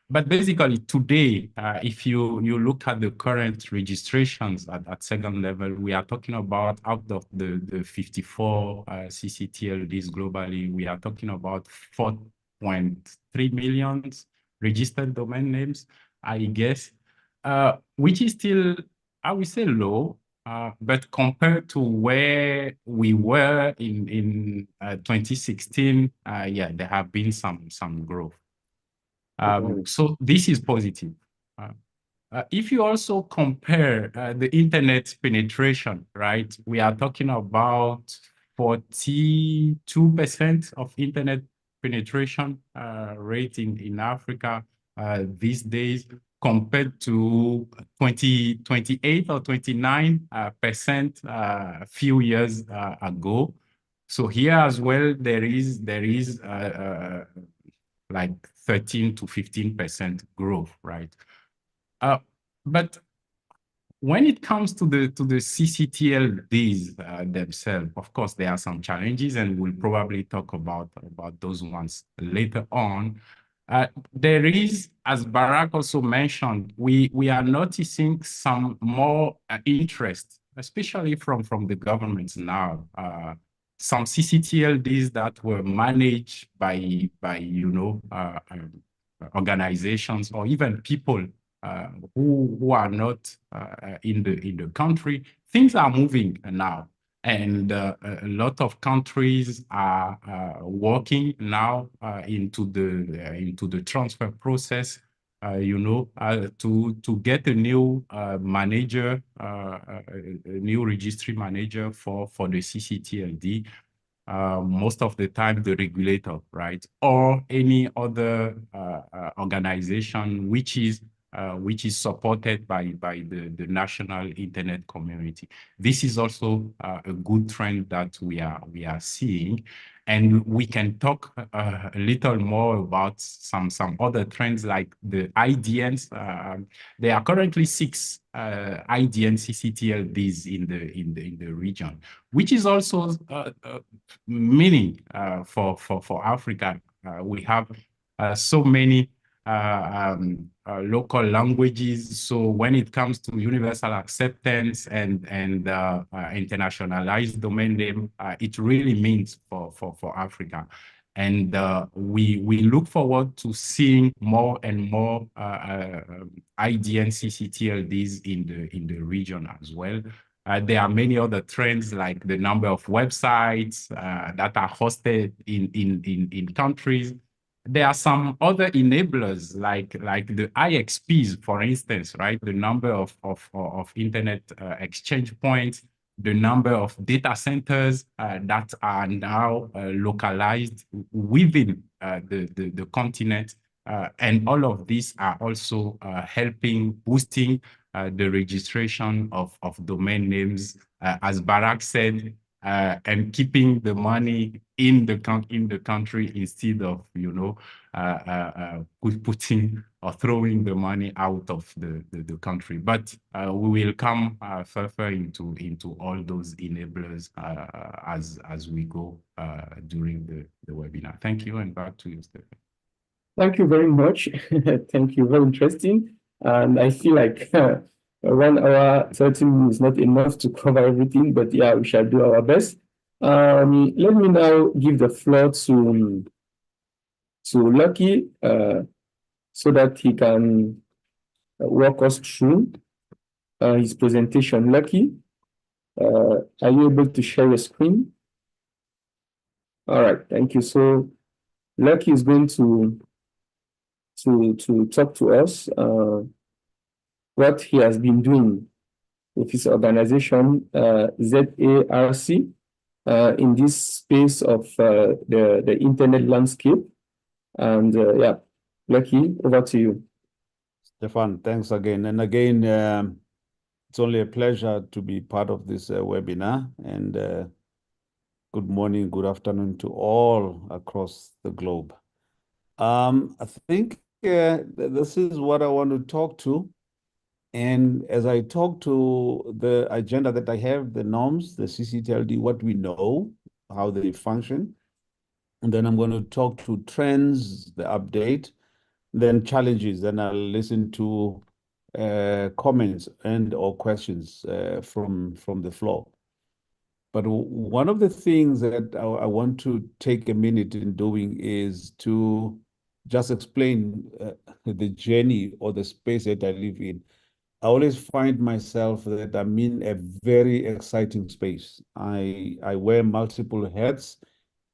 But basically today, if you look at the current registrations at second level, we are talking about out of the 54 ccTLDs globally, we are talking about 4.3 million registered domain names, I guess, which is still, I would say, low, but compared to where we were in 2016, yeah, there have been some growth. So this is positive. If you also compare the internet penetration, right, we are talking about 42% of internet penetration rate in Africa these days, compared to 28 or 29% a few years ago. So here as well, there is like 13 to 15% growth, right? But when it comes to the ccTLDs themselves, of course, there are some challenges, and we'll probably talk about those ones later on. There is, as Barak also mentioned, we are noticing some more interest, especially from the governments now. Some ccTLDs that were managed by organizations or even people who are not in the country. Things are moving now, and a lot of countries are working now into the transfer process to get a new manager, a new registry manager for the ccTLD. Most of the time, the regulator, right, or any other organization which is supported by the national internet community. This is also a good trend that we are seeing. And we can talk a little more about some other trends like the IDNs. There are currently 6 IDN ccTLDs in the region, which is also meaning for Africa. We have so many local languages. So when it comes to universal acceptance and internationalized domain name, it really means for Africa. And we look forward to seeing more and more IDN ccTLDs in the region as well. There are many other trends like the number of websites that are hosted in countries. There are some other enablers like the IXPs, for instance, right? The number of internet exchange points, the number of data centers that are now localized within the continent. And all of these are also helping boosting the registration of domain names, as Barak said, and keeping the money in the country instead of putting or throwing the money out of the country. But we will come further into all those enablers as we go during the webinar. Thank you, and back to you, Stephen. Thank you very much. Thank you. Very interesting. And I feel like 1 hour, 30 minutes is not enough to cover everything, but yeah, we shall do our best. Let me now give the floor to Lucky so that he can walk us through his presentation. Lucky, are you able to share your screen? All right, thank you. So Lucky is going to talk to us what he has been doing with his organization, ZARC, in this space of the internet landscape. And yeah, Lucky, over to you. Stefan, thanks again. And again, it's only a pleasure to be part of this webinar. And good morning, good afternoon to all across the globe. I think this is what I want to talk to. And as I talk to the agenda that I have, the norms, the ccTLD, what we know, how they function, and then I'm going to talk to trends, the update, then challenges, then I'll listen to comments and or questions from the floor. But one of the things that I want to take a minute in doing is to just explain the journey or the space that I live in. I always find myself that I'm in a very exciting space. I wear multiple hats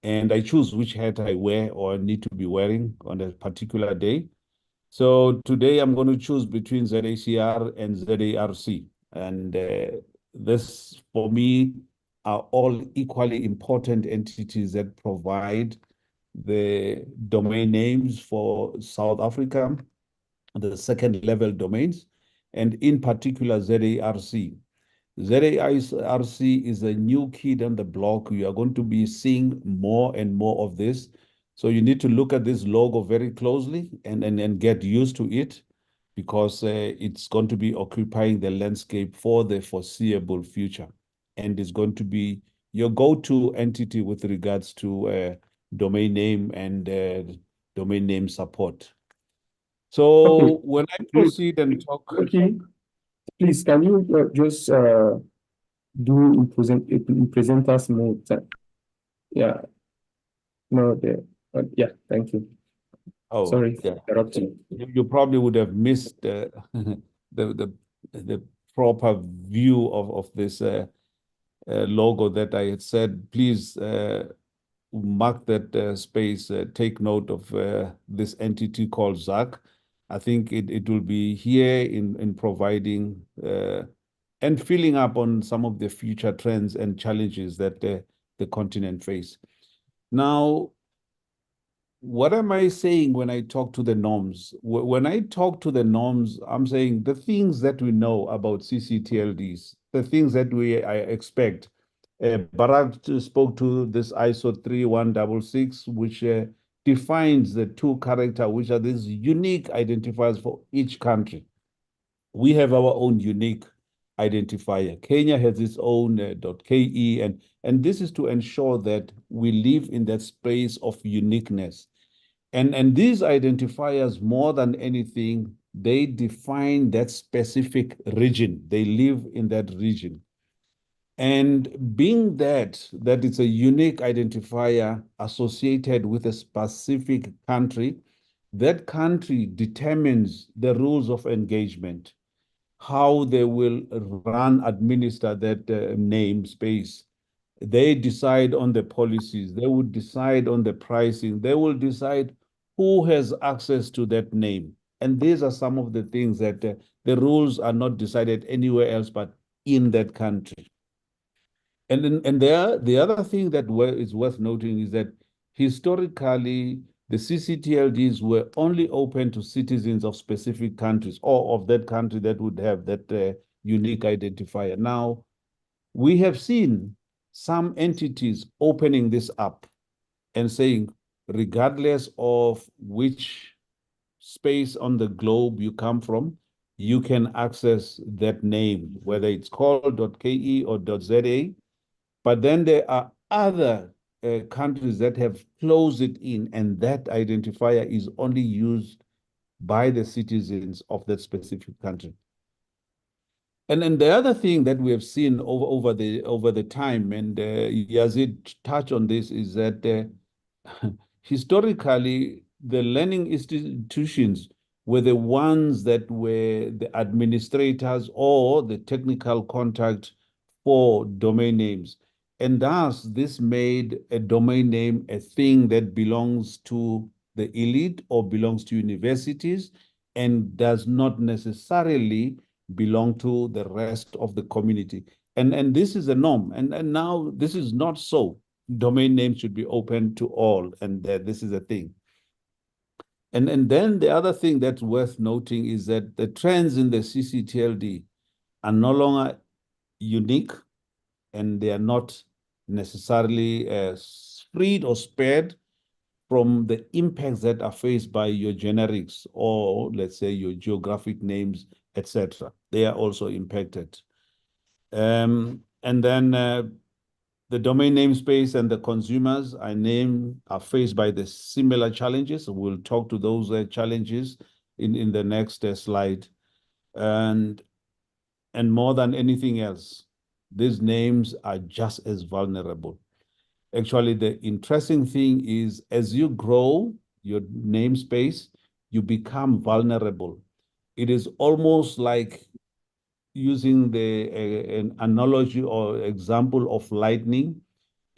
and I choose which hat I wear or need to be wearing on a particular day. So today I'm going to choose between ZACR and ZARC. And this, for me, are all equally important entities that provide the domain names for South Africa, the second level domains, and in particular ZARC. ZARC is a new kid on the block. You are going to be seeing more and more of this. So you need to look at this logo very closely and get used to it, because it's going to be occupying the landscape for the foreseeable future. And it's going to be your go-to entity with regards to domain name and domain name support. So Okay. when I proceed and talk... Okay. Please, can you just do in presenters mode? Yeah. No, yeah, thank you. Oh, sorry for yeah. interrupting. You probably would have missed the proper view of this logo that I had said. Please mark that space, take note of this entity called ZARC. I think it will be here in providing and filling up on some of the future trends and challenges that the continent face. Now, what am I saying when I talk to the norms? When I talk to the norms, I'm saying the things that we know about ccTLDs, the things that I expect. Barak spoke to this ISO 31166, which defines the two characters, which are these unique identifiers for each country. We have our own unique identifier. Kenya has its own .ke, and this is to ensure that we live in that space of uniqueness. And these identifiers, more than anything, they define that specific region. They live in that region. And being that it's a unique identifier associated with a specific country, that country determines the rules of engagement, how they will administer that namespace. They decide on the policies, they will decide on the pricing, they will decide who has access to that name. And these are some of the things that the rules are not decided anywhere else but in that country. And the other thing that is worth noting is that historically, the ccTLDs were only open to citizens of specific countries or of that country that would have that unique identifier. Now, we have seen some entities opening this up and saying, regardless of which space on the globe you come from, you can access that name, whether it's called .ke or .za. But then there are other countries that have closed it in, and that identifier is only used by the citizens of that specific country. And then the other thing that we have seen over the time, and Yazid touched on this, is that historically the learning institutions were the ones that were the administrators or the technical contact for domain names. And thus, this made a domain name a thing that belongs to the elite or belongs to universities and does not necessarily belong to the rest of the community. And this is a norm. And now this is not so. Domain names should be open to all, and this is a thing. And then the other thing that's worth noting is that the trends in the ccTLD are no longer unique, and they are not necessarily freed or spared from the impacts that are faced by your generics or, let's say, your geographic names, etc. They are also impacted. And then the domain namespace and the consumers are faced by the similar challenges. We'll talk to those challenges in the next slide. And more than anything else, these names are just as vulnerable. Actually, the interesting thing is as you grow your namespace, you become vulnerable. It is almost like using an analogy or example of lightning.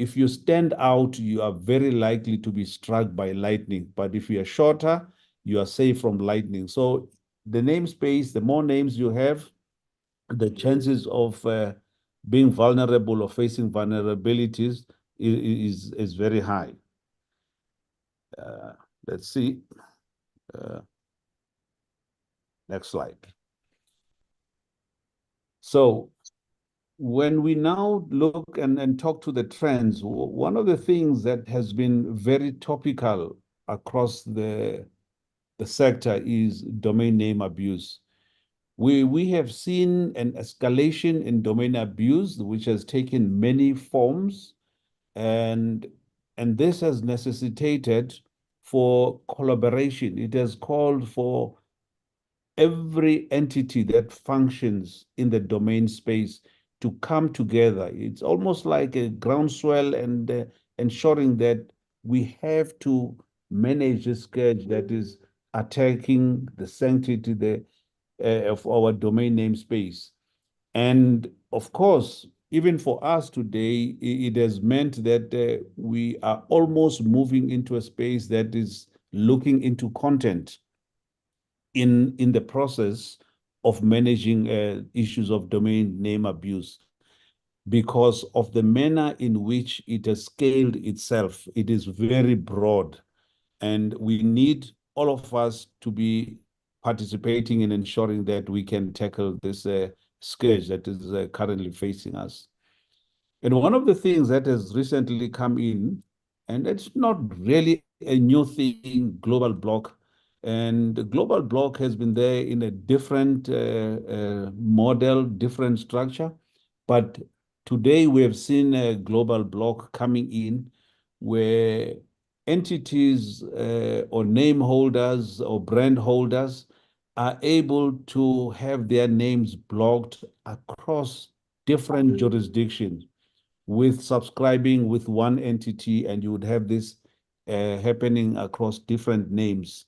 If you stand out, you are very likely to be struck by lightning. But if you are shorter, you are safe from lightning. So the namespace, the more names you have, the chances of being vulnerable or facing vulnerabilities is very high. Let's see. Next slide. So when we now look and talk to the trends, one of the things that has been very topical across the sector is domain name abuse. We have seen an escalation in domain abuse, which has taken many forms, and this has necessitated for collaboration. It has called for every entity that functions in the domain space to come together. It's almost like a groundswell and ensuring that we have to manage the scourge that is attacking the sanctity of our domain namespace. And of course, even for us today, it has meant that we are almost moving into a space that is looking into content. in the process of managing issues of domain name abuse because of the manner in which it has scaled itself. It is very broad, and we need all of us to be participating in ensuring that we can tackle this scourge that is currently facing us. And one of the things that has recently come in, and it's not really a new thing, global block. And the global block has been there in a different model, different structure. But today we have seen a global block coming in where entities or name holders or brand holders are able to have their names blocked across different jurisdictions with subscribing with one entity, and you would have this happening across different names.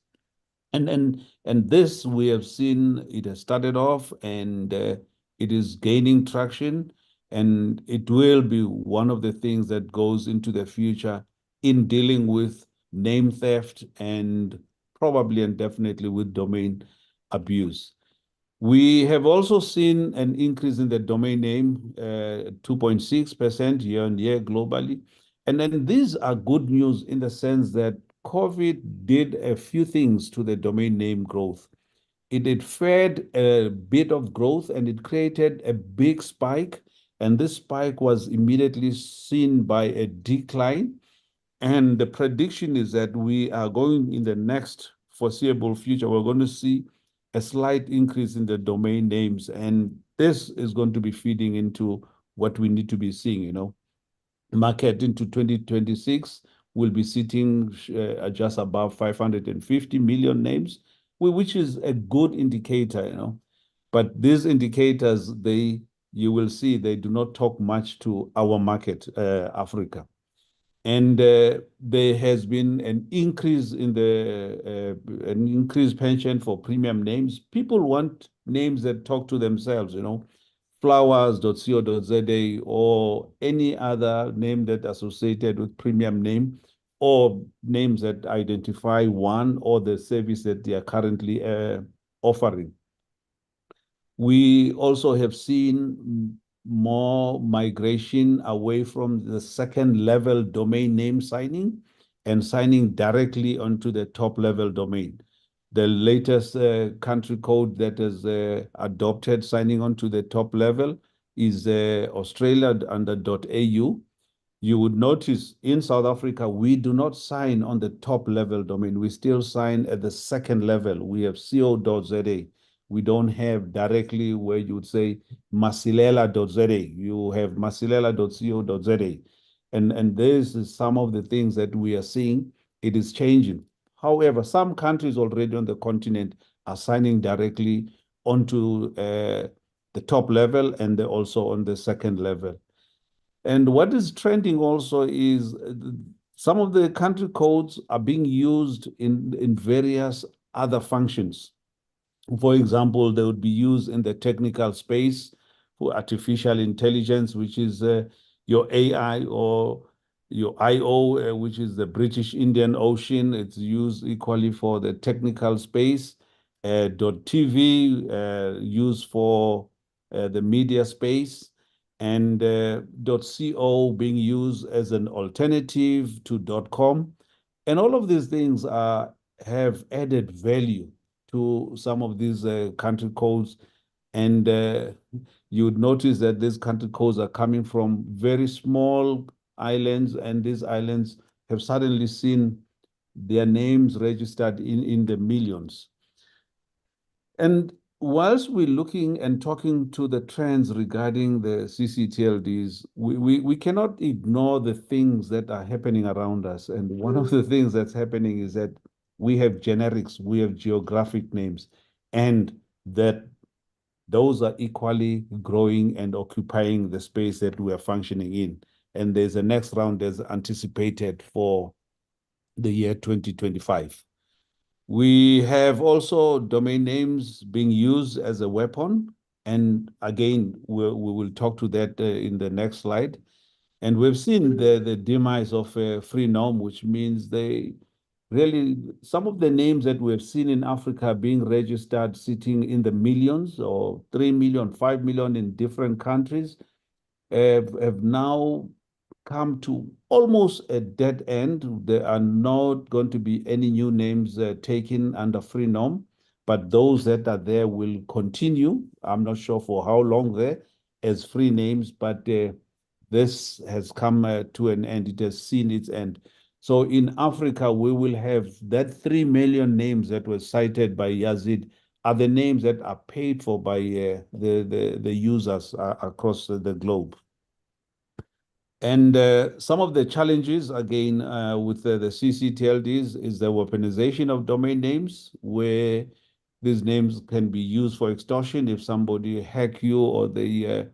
And this we have seen it has started off, and it is gaining traction, and it will be one of the things that goes into the future in dealing with name theft and probably and definitely with domain abuse. We have also seen an increase in the domain name, 2.6% year on year globally. And then these are good news in the sense that COVID did a few things to the domain name growth. It fed a bit of growth and it created a big spike. And this spike was immediately seen by a decline. And the prediction is that we are going in the next foreseeable future, we're going to see a slight increase in the domain names. And this is going to be feeding into what we need to be seeing, market into 2026 will be sitting just above 550 million names, which is a good indicator, But these indicators, you will see, they do not talk much to our market, Africa. And there has been an increase in an increased penchant for premium names. People want names that talk to themselves, flowers.co.za or any other name that associated with premium name, or names that identify one or the service that they are currently offering. We also have seen more migration away from the second level domain name signing and signing directly onto the top level domain. The latest country code that is adopted signing onto the top level is Australia under .au. You would notice in South Africa, we do not sign on the top level domain. We still sign at the second level. We have co.za. We don't have directly where you would say masilela.za. You have masilela.co.za. And this is some of the things that we are seeing. It is changing. However, some countries already on the continent are signing directly onto the top level and also on the second level. And what is trending also is some of the country codes are being used in various other functions. For example, they would be used in the technical space for artificial intelligence, which is your AI, or your IO, which is the British Indian Ocean. It's used equally for the technical space. .tv, used for the media space, and .co being used as an alternative to .com. And all of these things have added value to some of these country codes. And you would notice that these country codes are coming from very small islands, and these islands have suddenly seen their names registered in the millions. And whilst we're looking and talking to the trends regarding the ccTLDs, we cannot ignore the things that are happening around us. And one of the things that's happening is that we have generics, we have geographic names, and that those are equally growing and occupying the space that we are functioning in. And there's a next round that's anticipated for the year 2025. We have also domain names being used as a weapon. And again, we will talk to that in the next slide. And we've seen the demise of Freenom, which means really some of the names that we've seen in Africa being registered sitting in the millions or 3 million, 5 million in different countries have now come to almost a dead end. There are not going to be any new names taken under free norm, but those that are there will continue. I'm not sure for how long there as free names, but this has come to an end. It has seen its end. So in Africa, we will have that 3 million names that were cited by Yazid are the names that are paid for by the users across the globe. And some of the challenges, again, with the ccTLDs is the weaponization of domain names, where these names can be used for extortion if somebody hack you, or the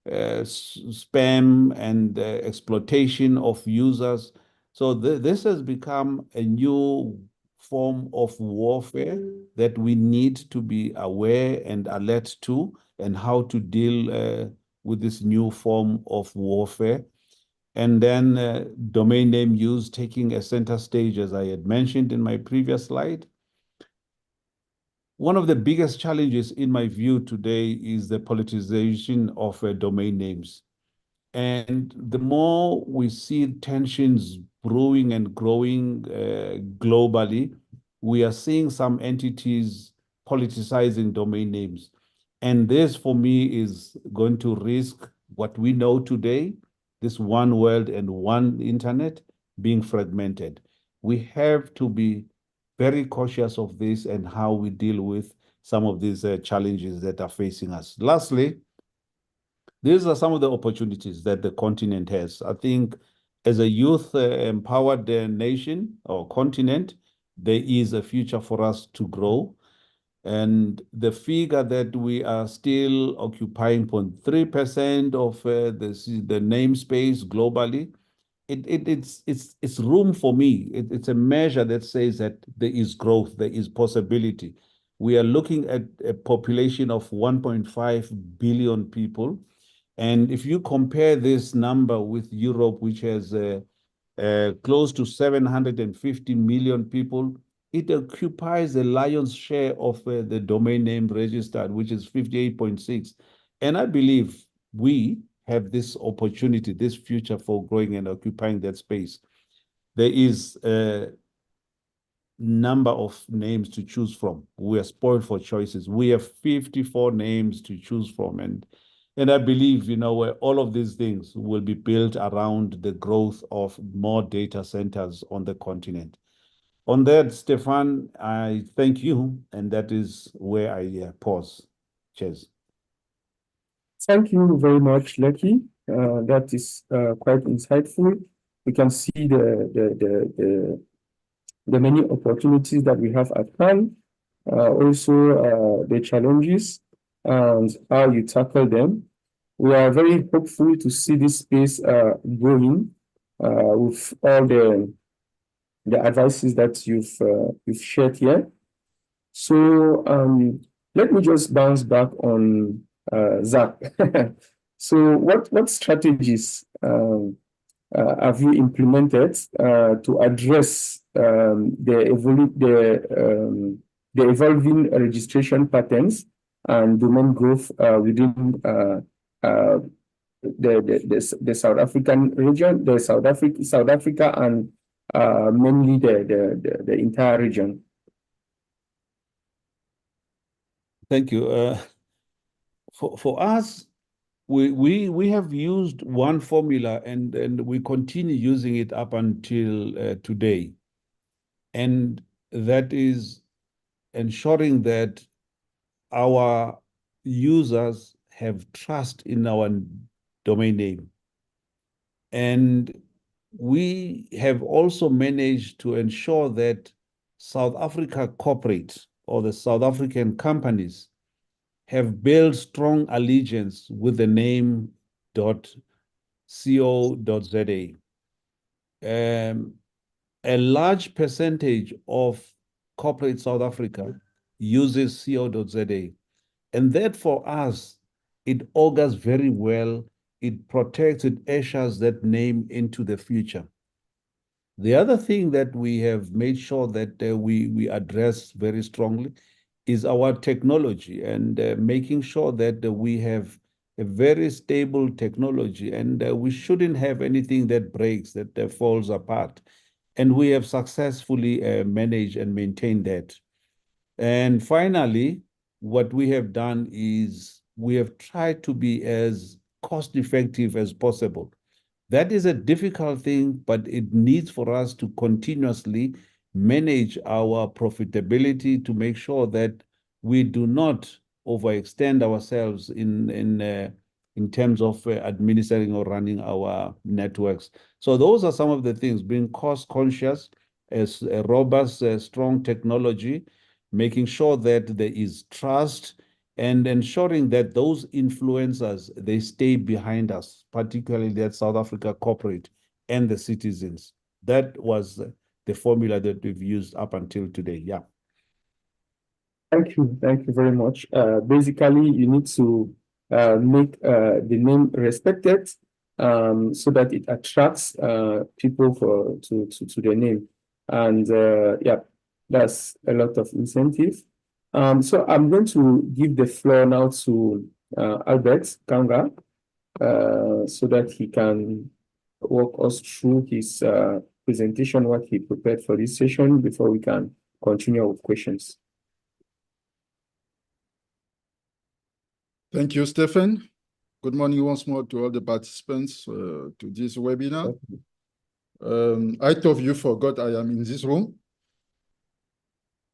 spam and exploitation of users. So this has become a new form of warfare that we need to be aware and alert to, and how to deal with this new form of warfare. And then domain name use taking a center stage, as I had mentioned in my previous slide. One of the biggest challenges in my view today is the politicization of domain names. And the more we see tensions brewing and growing globally, we are seeing some entities politicizing domain names. And this, for me, is going to risk what we know today, this one world and one internet being fragmented. We have to be very cautious of this and how we deal with some of these challenges that are facing us. Lastly, these are some of the opportunities that the continent has. I think as a youth empowered nation or continent, there is a future for us to grow. And the figure that we are still occupying 0.3% of the namespace globally, it's room for me. It's a measure that says that there is growth, there is possibility. We are looking at a population of 1.5 billion people. And if you compare this number with Europe, which has close to 750 million people, it occupies the lion's share of the domain name registered, which is 58.6. And I believe we have this opportunity, this future for growing and occupying that space. There is a number of names to choose from. We are spoiled for choices. We have 54 names to choose from. And I believe, where all of these things will be built around the growth of more data centers on the continent. On that, Stefan, I thank you, and that is where I pause. Cheers. Thank you very much, Lucky. That is quite insightful. We can see the many opportunities that we have at hand, also the challenges and how you tackle them. We are very hopeful to see this space growing with all the advices that you've shared here. So let me just bounce back on Zach. So what strategies have you implemented to address the evolving registration patterns and domain growth within the South African region, South Africa, and mainly the entire region? Thank you. For us, we have used one formula and we continue using it up until today. And that is ensuring that our users have trust in our domain name. And we have also managed to ensure that South Africa corporates or the South African companies have built strong allegiance with the name .co.za. A large percentage of corporate South Africa uses co.za. And that for us, it augurs very well. It protects, it ushers that name into the future. The other thing that we have made sure that we address very strongly is our technology and making sure that we have a very stable technology, and we shouldn't have anything that breaks, that falls apart. And we have successfully managed and maintained that. And finally, what we have done is we have tried to be as cost effective as possible. That is a difficult thing, but it needs for us to continuously manage our profitability to make sure that we do not overextend ourselves in terms of administering or running our networks. So those are some of the things: being cost conscious, as a robust, strong technology, making sure that there is trust, and ensuring that those influencers, they stay behind us, particularly that South Africa corporate and the citizens. That was the formula that we've used up until today. Yeah. Thank you very much. Basically, you need to make the name respected, so that it attracts people to the name, and yeah, that's a lot of incentive. So I'm going to give the floor now to Albert Kanga, so that he can walk us through his presentation, what he prepared for this session, before we can continue with questions. Thank you, Stephen. Good morning once more to all the participants to this webinar. I thought you forgot I am in this room,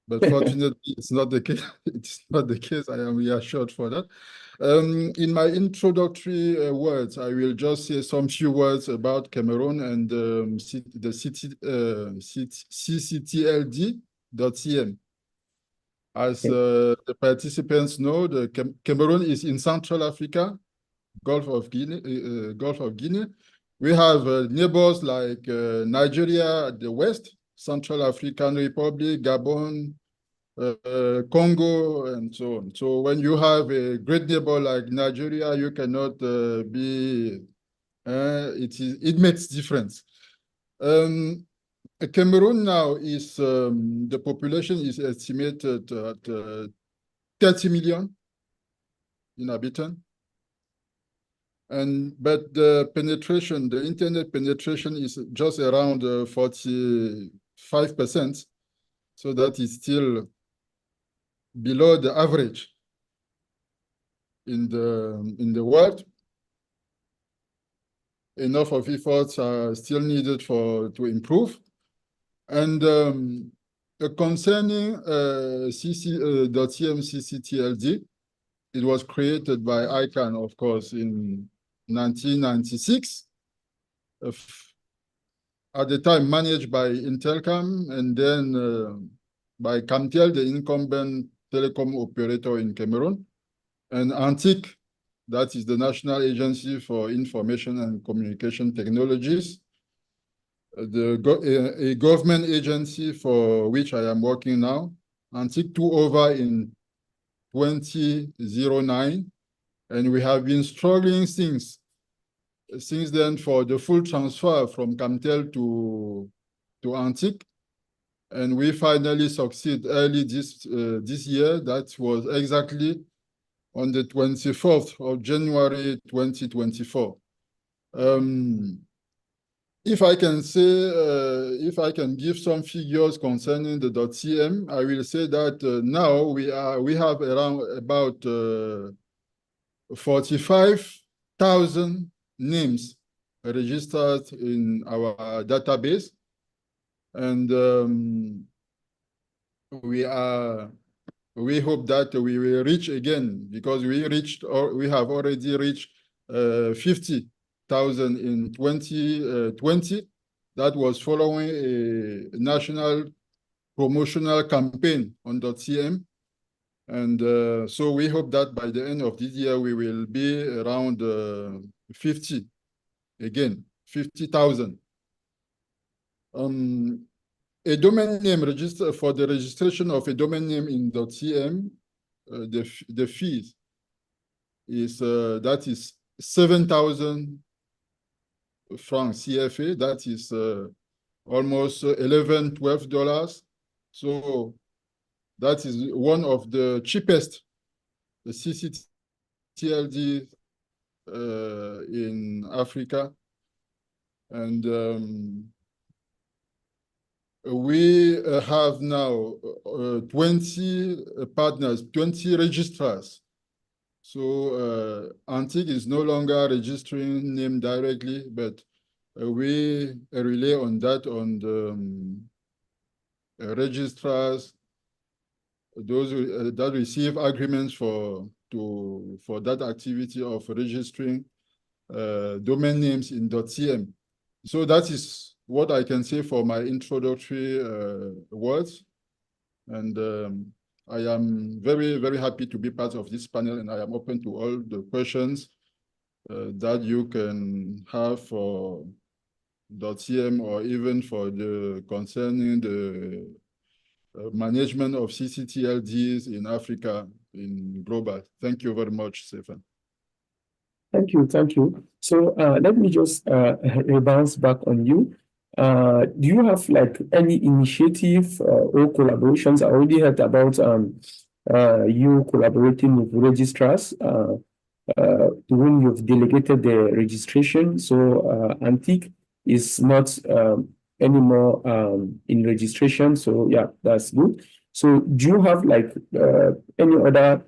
but fortunately, it's not the case. It's not the case. I am reassured for that. In my introductory words, I will just say some few words about Cameroon and the ccTLD.cm. As the participants know, Cameroon is in Central Africa, Gulf of Guinea. We have neighbors like Nigeria at the west, Central African Republic, Gabon, Congo, and so on. So when you have a great neighbor like Nigeria, you cannot it makes difference. Cameroon now is, the population is estimated at 30 million inhabitants. But the penetration, the internet penetration is just around 45%. So that is still below the average in the world. Enough of efforts are still needed to improve. And concerning ccTLD, it was created by ICANN, of course, in 1996. At the time managed by Intelcam, and then by Camtel, the incumbent telecom operator in Cameroon, and ANTIC, that is the National Agency for Information and Communication Technologies, a government agency for which I am working now. ANTIC took over in 2009, and we have been struggling since then for the full transfer from Camtel to ANTIC, and we finally succeed early this year. That was exactly on the 24th of January 2024. If I can say, if I can give some figures concerning the .cm, I will say that now we have around about 45,000 names registered in our database, and we hope that we will reach again, because we have already reached 50,000 in 2020. That was following a national promotional campaign on .cm. And so we hope that by the end of this year, we will be around 50 again, 50,000. A domain name register for the registration of a domain name in .cm, the fees is that is 7,000 francs CFA. That is almost $11, $12. So that is one of the cheapest ccTLD in Africa. And we have now 20 partners, 20 registrars. So Antique is no longer registering name directly, but we rely on that on the registrars, those that receive agreements for that activity of registering domain names in .cm. So that is what I can say for my introductory words. And I am very, very happy to be part of this panel, and I am open to all the questions that you can have for .cm or even for the concerning the management of ccTLDs in Africa, in global. Thank you very much, Stefan. Thank you, thank you. So let me just bounce back on you. Do you have like any initiative or collaborations? I already heard about you collaborating with registrars to whom you've delegated the registration. So Antique is not anymore in registration. So yeah, that's good. So do you have like any other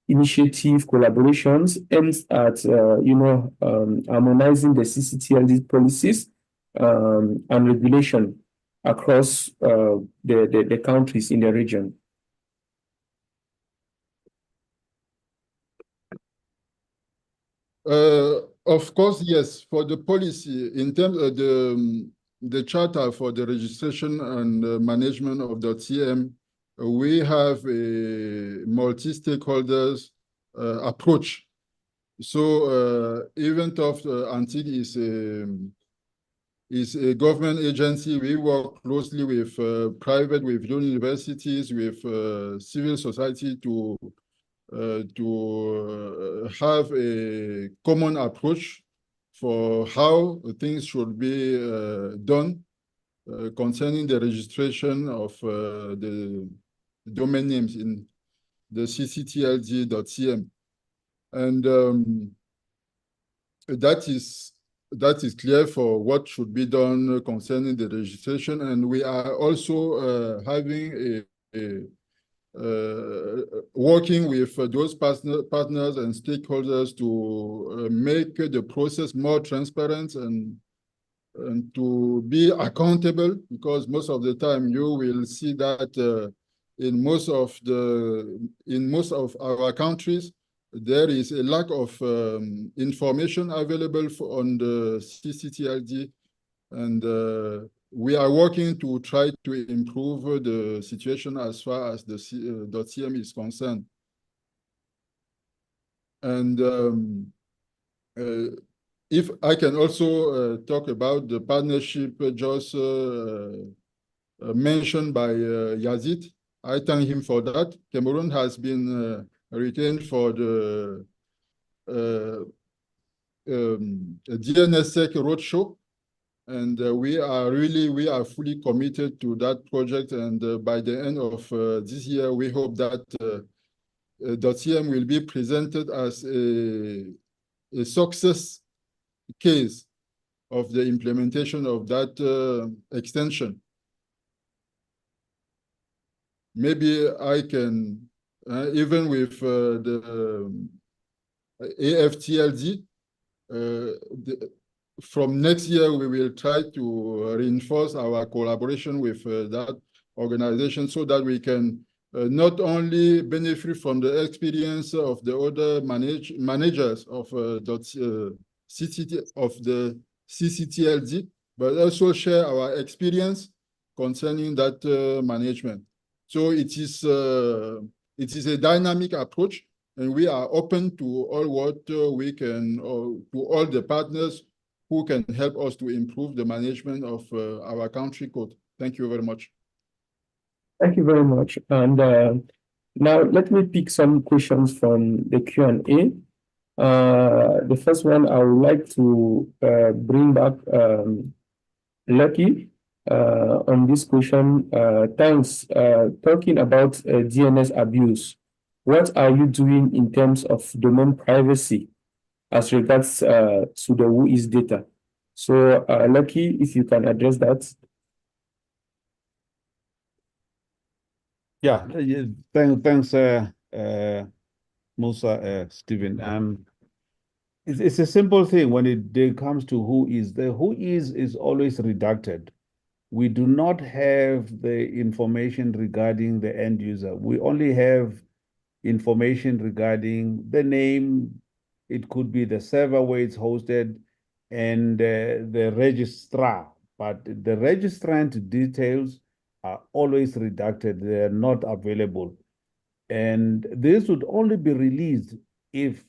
initiative collaborations aimed at harmonizing the ccTLD policies and regulation across the countries in the region? Of course, yes. For the policy, in terms of the charter for the registration and management of .cm, we have a multi-stakeholders approach. So even though Antique is a government agency, we work closely with private, with universities, with civil society to have a common approach for how things should be done concerning the registration of the domain names in the ccTLD.cm. And that is clear for what should be done concerning the registration. And we are also having working with those partners and stakeholders to make the process more transparent and to be accountable, because most of the time you will see that in most of our countries there is a lack of information available on the ccTLD, and we are working to try to improve the situation as far as the .cm is concerned. And if I can also talk about the partnership just mentioned by Yazid, I thank him for that. Cameroon has been retained for the DNSSEC roadshow. And we are fully committed to that project. And by the end of this year, we hope that .cm will be presented as a success case of the implementation of that extension. Maybe I can, even with the AFTLD, from next year, we will try to reinforce our collaboration with that organization so that we can not only benefit from the experience of the other managers of the ccTLD, but also share our experience concerning that management. So it is a dynamic approach, and we are open to all what we can, to all the partners who can help us to improve the management of our country code. Thank you very much. Thank you very much. And now let me pick some questions from the Q&A. The first one, I would like to bring back Lucky, on this question. Thanks. Talking about DNS abuse, what are you doing in terms of domain privacy as regards to the WHOIS data? So, Lucky, if you can address that. Yeah, thanks, Musa, Stephen. It's a simple thing when it comes to WHOIS. The WHOIS is always redacted. We do not have the information regarding the end user. We only have information regarding the name. It could be the server where it's hosted and the registrar. But the registrant details are always redacted. They are not available. And this would only be released if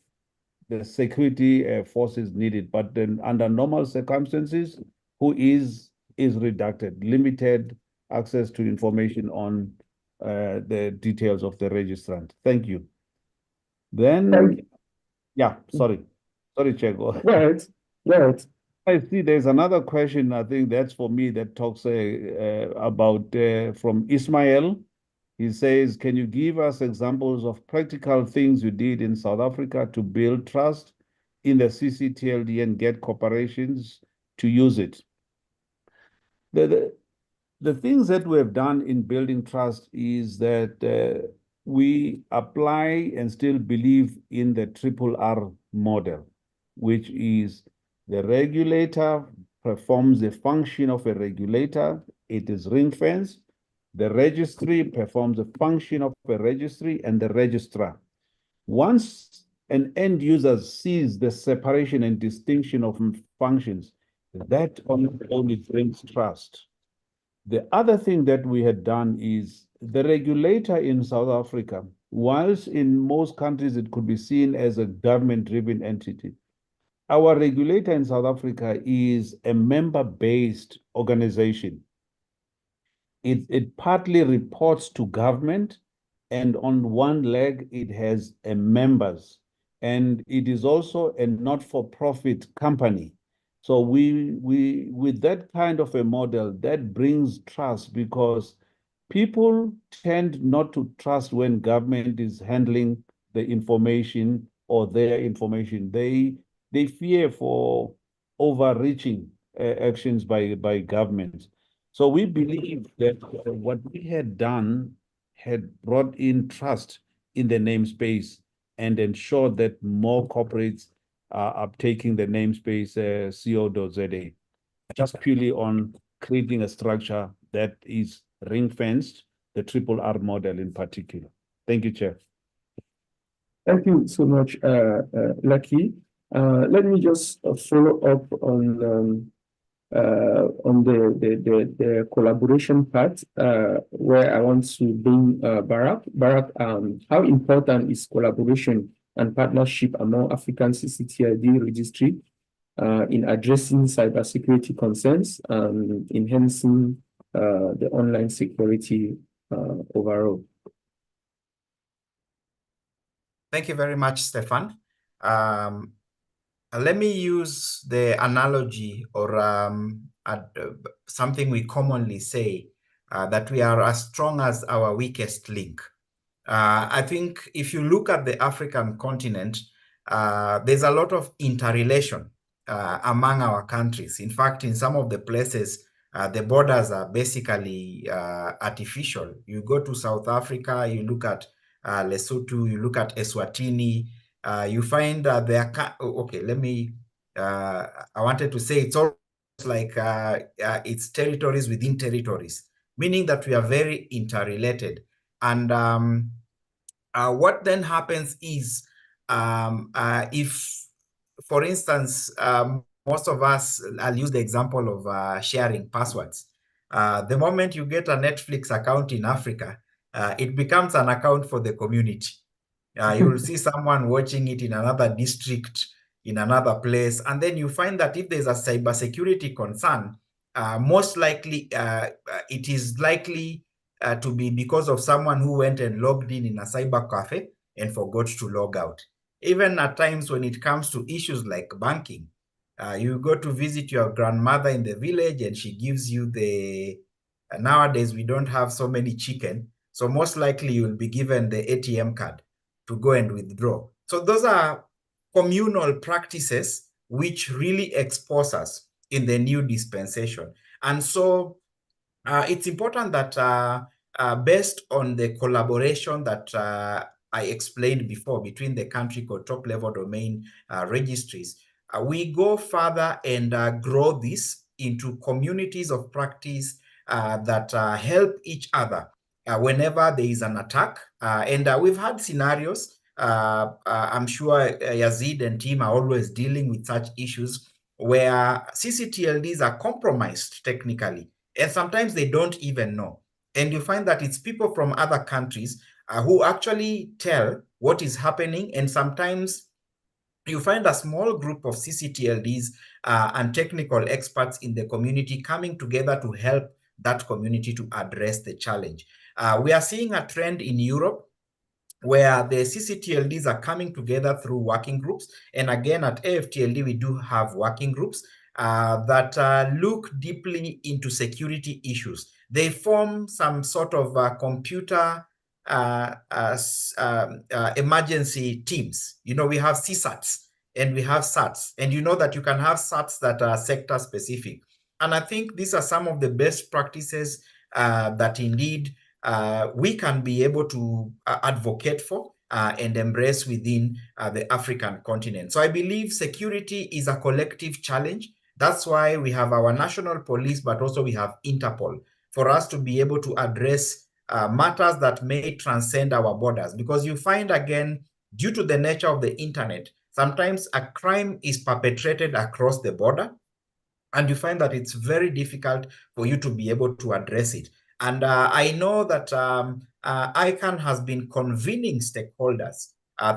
the security forces need it. But then under normal circumstances, WHOIS is redacted, limited access to information on the details of the registrant. Thank you. Then, yeah, sorry, Chego. Right, right. I see there's another question, I think that's for me, that talks about from Ismail. He says, can you give us examples of practical things you did in South Africa to build trust in the ccTLD and get corporations to use it? The things that we have done in building trust is that we apply and still believe in the RRR model, which is the regulator performs the function of a regulator. It is ring-fenced. The registry performs the function of a registry and the registrar. Once an end user sees the separation and distinction of functions, that only brings trust. The other thing that we had done is the regulator in South Africa, whilst in most countries it could be seen as a government-driven entity, our regulator in South Africa is a member-based organization. It partly reports to government, and on one leg it has members, and it is also a not-for-profit company. So with that kind of a model, that brings trust, because people tend not to trust when government is handling the information or their information. They fear for overreaching actions by government. So we believe that what we had done had brought in trust in the namespace and ensured that more corporates are taking the namespace co.za, just purely on creating a structure that is ring-fenced, the RRR model in particular. Thank you, Chair. Thank you so much, Lucky. Let me just follow up on the collaboration part, where I want to bring Barak. Barak, how important is collaboration and partnership among African ccTLD registry in addressing cybersecurity concerns and enhancing the online security overall? Thank you very much, Stefan. Let me use the analogy or something we commonly say, that we are as strong as our weakest link. I think if you look at the African continent, there's a lot of interrelation among our countries. In fact, in some of the places, the borders are basically artificial. You go to South Africa, you look at Lesotho, you look at Eswatini, you find that there are, okay, let me, I wanted to say it's almost like it's territories within territories, meaning that we are very interrelated. And what then happens is, if, for instance, most of us, I'll use the example of sharing passwords. The moment you get a Netflix account in Africa, it becomes an account for the community. You will see someone watching it in another district, in another place, and then you find that if there's a cybersecurity concern, most likely it is likely to be because of someone who went and logged in a cyber cafe and forgot to log out. Even at times when it comes to issues like banking, You go to visit your grandmother in the village and she gives you the, nowadays we don't have so many chicken, so most likely you'll be given the ATM card to go and withdraw. So those are communal practices which really expose us in the new dispensation. And so it's important that based on the collaboration that I explained before between the country code top level domain registries, we go further and grow this into communities of practice that help each other whenever there is an attack. And we've had scenarios. I'm sure Yazid and team are always dealing with such issues where ccTLDs are compromised technically, and sometimes they don't even know. And you find that it's people from other countries who actually tell what is happening, and sometimes you find a small group of ccTLDs and technical experts in the community coming together to help that community to address the challenge. We are seeing a trend in Europe where the ccTLDs are coming together through working groups. And again, at AFTLD, we do have working groups that look deeply into security issues. They form some sort of computer emergency teams. You know, we have CSATs and we have SATs. And you know that you can have SATs that are sector specific. And I think these are some of the best practices that indeed we can be able to advocate for and embrace within the African continent. So I believe security is a collective challenge. That's why we have our national police, but also we have Interpol, for us to be able to address matters that may transcend our borders. Because you find, again, due to the nature of the internet, sometimes a crime is perpetrated across the border, and you find that it's very difficult for you to be able to address it. And I know that ICANN has been convening stakeholders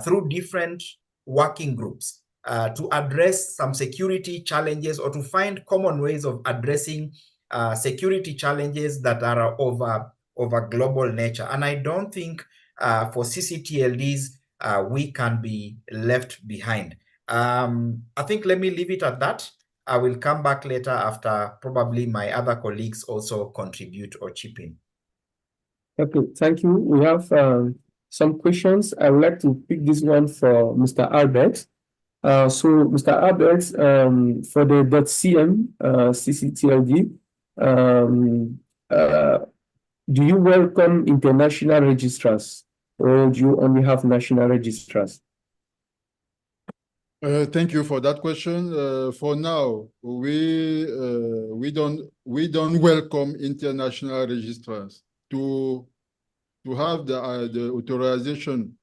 through different working groups to address some security challenges, or to find common ways of addressing security challenges that are over global nature. And I don't think for ccTLDs, we can be left behind. I think let me leave it at that. I will come back later after probably my other colleagues also contribute or chip in. Okay, thank you. We have some questions. I would like to pick this one for Mr. Albert. So, Mr. Albert, for the .cm ccTLD, do you welcome international registrars, or do you only have national registrars? Thank you for that question. For now, we don't welcome international registrars. To have the authorization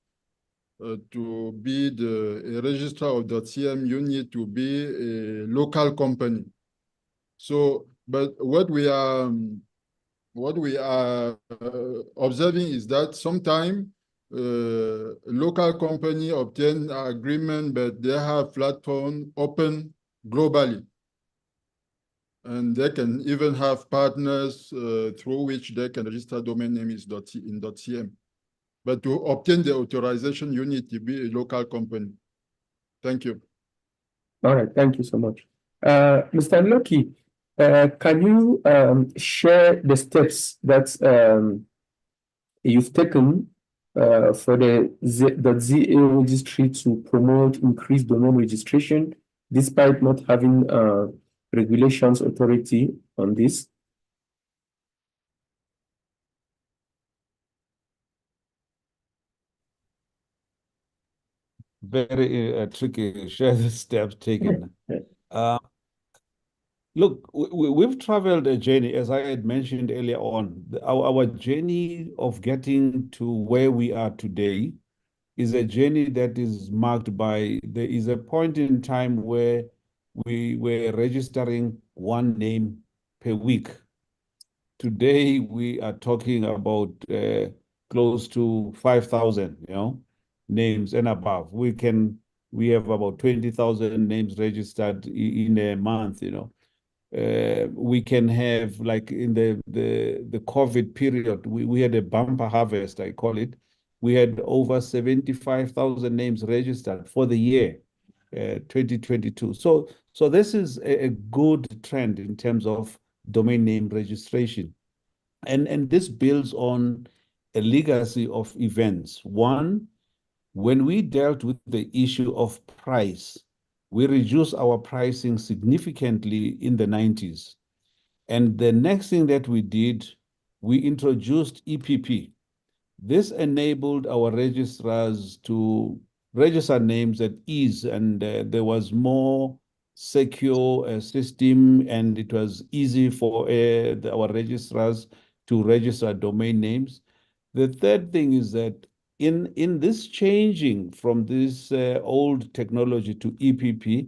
to be a registrar of .cm, you need to be a local company. So, but what we are observing is that sometimes local company obtain agreement, but they have platform open globally. And they can even have partners through which they can register domain name is in .cm. But to obtain the authorization, you need to be a local company. Thank you. All right, thank you so much. Mr. Loki, can you share the steps that you've taken for the ZA registry to promote increased domain registration, despite not having regulations authority on this? Very tricky. Share the steps taken. Look, we've traveled a journey, as I had mentioned earlier on. Our journey of getting to where we are today is a journey that is marked by, there is a point in time where we were registering one name per week. Today, we are talking about close to 5,000, names and above. We have about 20,000 names registered in a month, we can have, like in the COVID period, we had a bumper harvest, I call it. We had over 75,000 names registered for the year. 2022. So this is a good trend in terms of domain name registration. And this builds on a legacy of events. One, when we dealt with the issue of price, we reduced our pricing significantly in the 90s. And the next thing that we did, we introduced EPP. This enabled our registrars to register names at ease, and there was more secure system, and it was easy for our registrars to register domain names. The third thing is that in this changing from this old technology to EPP,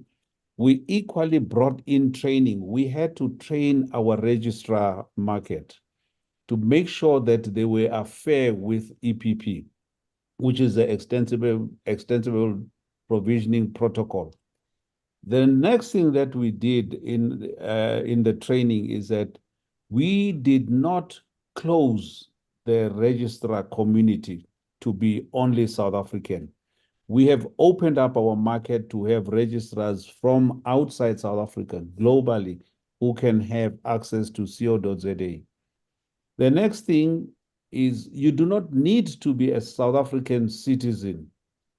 we equally brought in training. We had to train our registrar market to make sure that they were affair with EPP, which is the extensible provisioning protocol. The next thing that we did in the training is that we did not close the registrar community to be only South African. We have opened up our market to have registrars from outside South Africa globally who can have access to co.za. The next thing is you do not need to be a South African citizen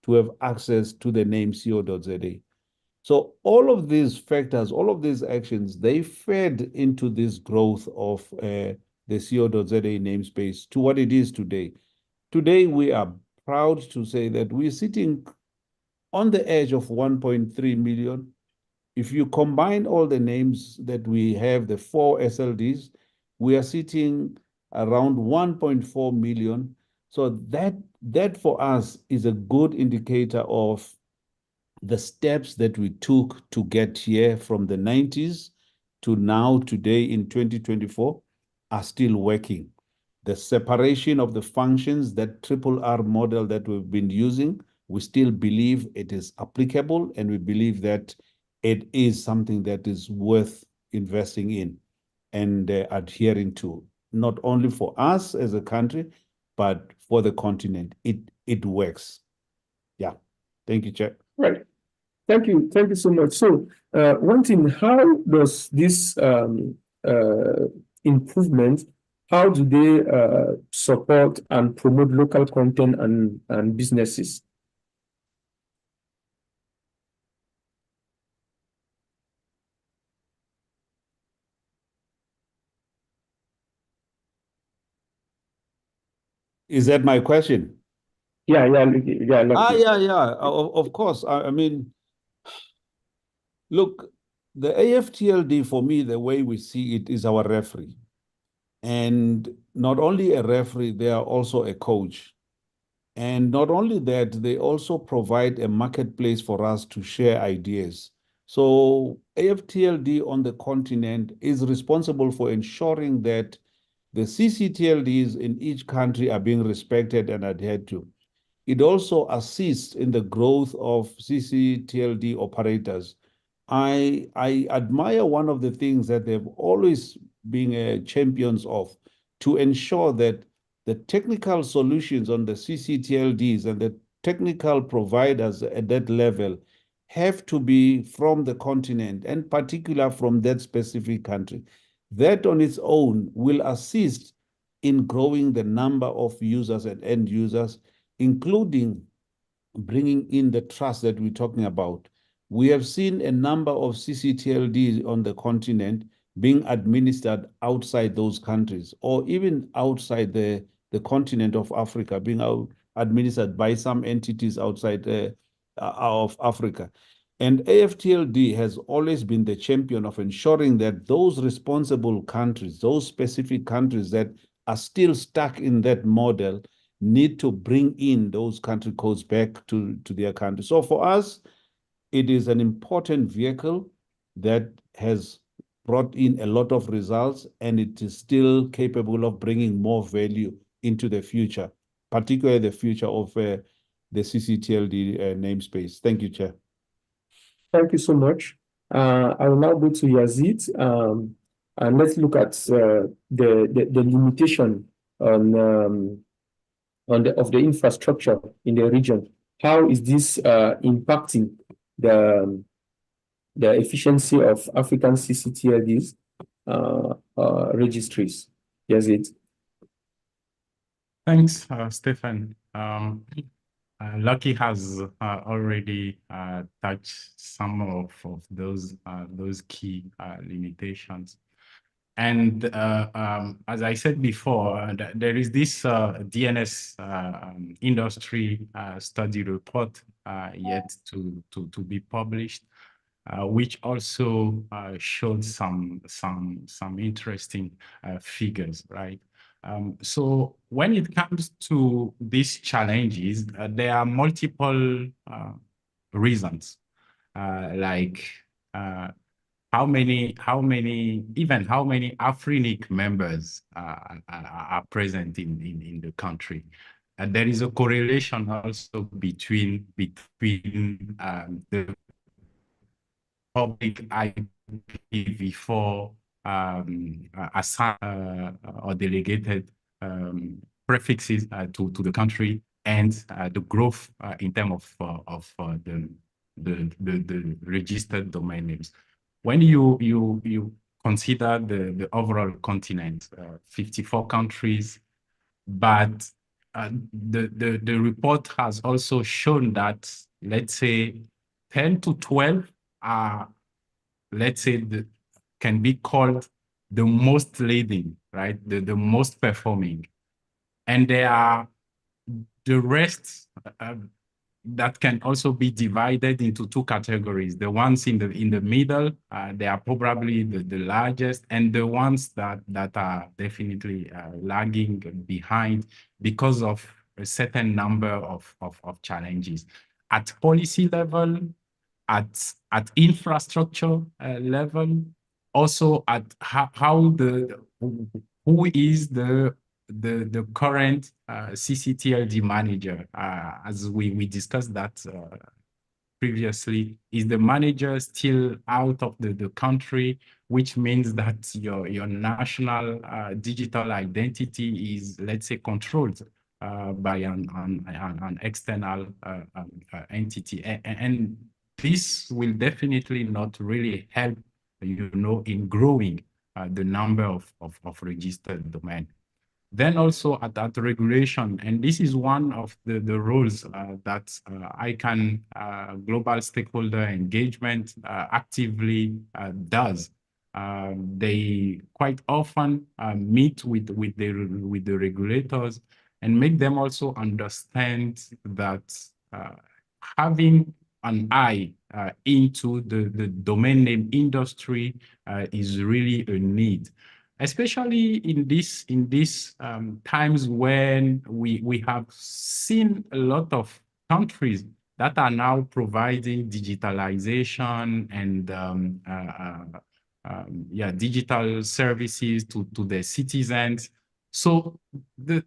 to have access to the name co.za. So all of these factors, all of these actions, they fed into this growth of the co.za namespace to what it is today. Today, we are proud to say that we're sitting on the edge of 1.3 million. If you combine all the names that we have, the 4 SLDs, we are sitting around 1.4 million. So that for us is a good indicator of the steps that we took to get here from the 90s to now, today in 2024, are still working. The separation of the functions, that RRR model that we've been using, we still believe it is applicable, and we believe that it is something that is worth investing in and adhering to, not only for us as a country, but for the continent. It works. Yeah. Thank you, Chair. Right. Thank you so much. So, one thing, how does this improvement, how do they support and promote local content and businesses? Is that my question? Yeah. Of course. I mean, look, the AFTLD, for me, the way we see it, is our referee. And not only a referee, they are also a coach. And not only that, they also provide a marketplace for us to share ideas. So AFTLD on the continent is responsible for ensuring that the ccTLDs in each country are being respected and adhered to. It also assists in the growth of ccTLD operators. I admire one of the things that they've always been champions of, to ensure that the technical solutions on the ccTLDs and the technical providers at that level have to be from the continent, and particular from that specific country. That on its own will assist in growing the number of users and end users, including bringing in the trust that we're talking about. We have seen a number of ccTLDs on the continent being administered outside those countries, or even outside the continent of Africa, being administered by some entities outside of Africa. And AFTLD has always been the champion of ensuring that those responsible countries, those specific countries that are still stuck in that model, need to bring in those country codes back to their country. So for us, it is an important vehicle that has brought in a lot of results, and it is still capable of bringing more value into the future, particularly the future of the ccTLD namespace. Thank you, Chair. Thank you so much. I will now go to Yazid, and let's look at the limitation of the infrastructure in the region. How is this impacting the efficiency of African ccTLDs registries. Yes, it. Thanks, Stephen. Lucky has already touched some of those key limitations. And as I said before, there is this DNS industry study report yet to be published, which also showed some interesting figures, right? So when it comes to these challenges, there are multiple reasons, like how many Afrinic members are present in the country. There is a correlation also between the public IPv4 assigned or delegated prefixes to the country and the growth in terms of the registered domain names. When you consider the overall continent, 54 countries, but the report has also shown that, let's say, 10 to 12 are, let's say, can be called the most leading, right? The most performing. And there are the rest that can also be divided into two categories. The ones in the middle, they are probably the largest, and the ones that are definitely lagging behind because of a certain number of challenges. At policy level, at infrastructure level, also at how who is the current ccTLD manager, as we discussed that previously. Is the manager still out of the country, which means that your national digital identity is, let's say, controlled by an external entity, and this will definitely not really help, in growing the number of registered domain. Then also at that regulation, and this is one of the roles that ICANN global stakeholder engagement actively does. They quite often meet with the regulators and make them also understand that having an eye into the domain name industry is really a need, especially in these times when we have seen a lot of countries that are now providing digitalization and digital services to their citizens. So the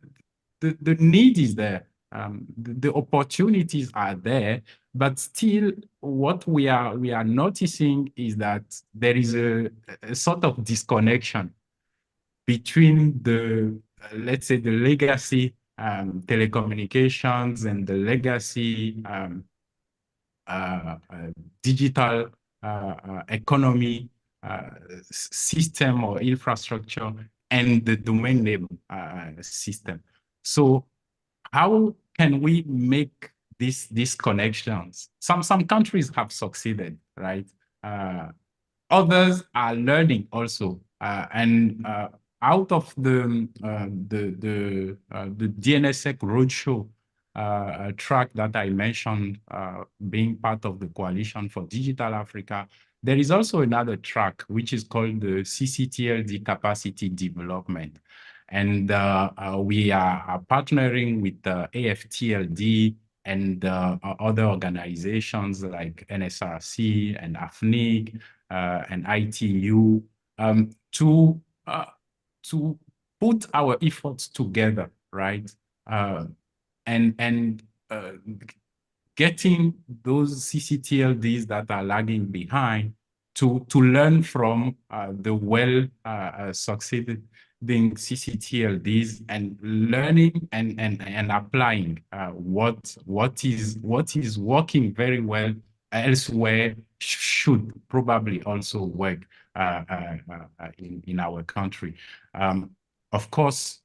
need is there. The opportunities are there, but still what we are noticing is that there is a sort of disconnection between the, let's say, the legacy telecommunications and the legacy digital economy system or infrastructure and the domain name system. So how can we make these connections? Some countries have succeeded, right? Others are learning also, and out of the DNSSEC roadshow track that I mentioned, being part of the Coalition for Digital Africa, there is also another track which is called the ccTLD Capacity Development. And we are partnering with AFTLD and other organizations like NSRC and AFNIG and ITU to put our efforts together, right? And getting those ccTLDs that are lagging behind to learn from the well succeeding ccTLDs and learning and applying what is working very well elsewhere should probably also work in our country. Of course,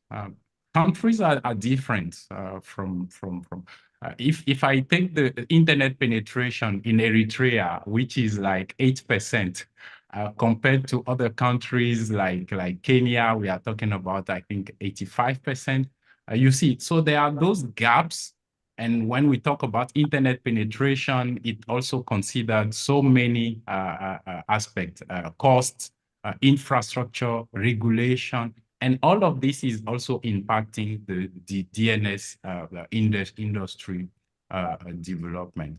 countries are different from if I take the internet penetration in Eritrea, which is like 8%, compared to other countries like Kenya, we are talking about, I think, 85%. You see, so there are those gaps. And when we talk about internet penetration, it also considered so many aspects, costs, infrastructure, regulation, and all of this is also impacting the DNS industry development.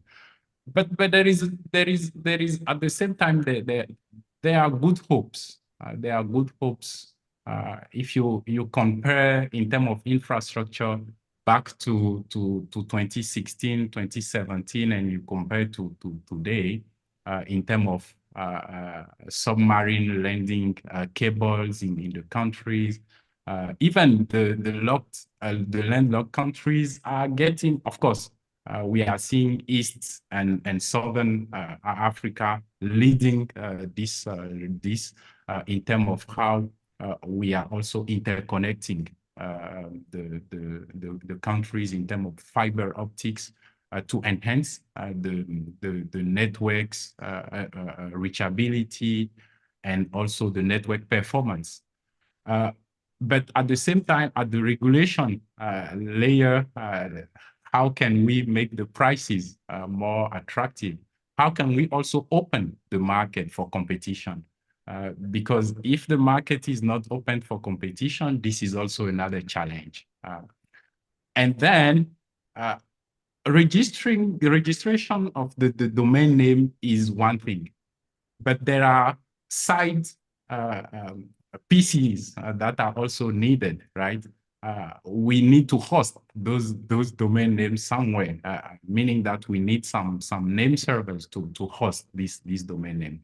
But there is at the same time there are good hopes. There are good hopes if you compare in terms of infrastructure back to 2016, 2017, and you compare to today in terms of submarine landing cables in the countries. Even the landlocked countries are getting, of course, we are seeing East and Southern Africa leading this in terms of how we are also interconnecting the countries in terms of fiber optics to enhance the networks reachability and also the network performance. But at the same time, at the regulation layer, how can we make the prices more attractive? How can we also open the market for competition? Because if the market is not open for competition, this is also another challenge. And then the registration of the domain name is one thing, but there are side PCs that are also needed, right? We need to host those domain names somewhere, meaning that we need some name servers to host this domain name.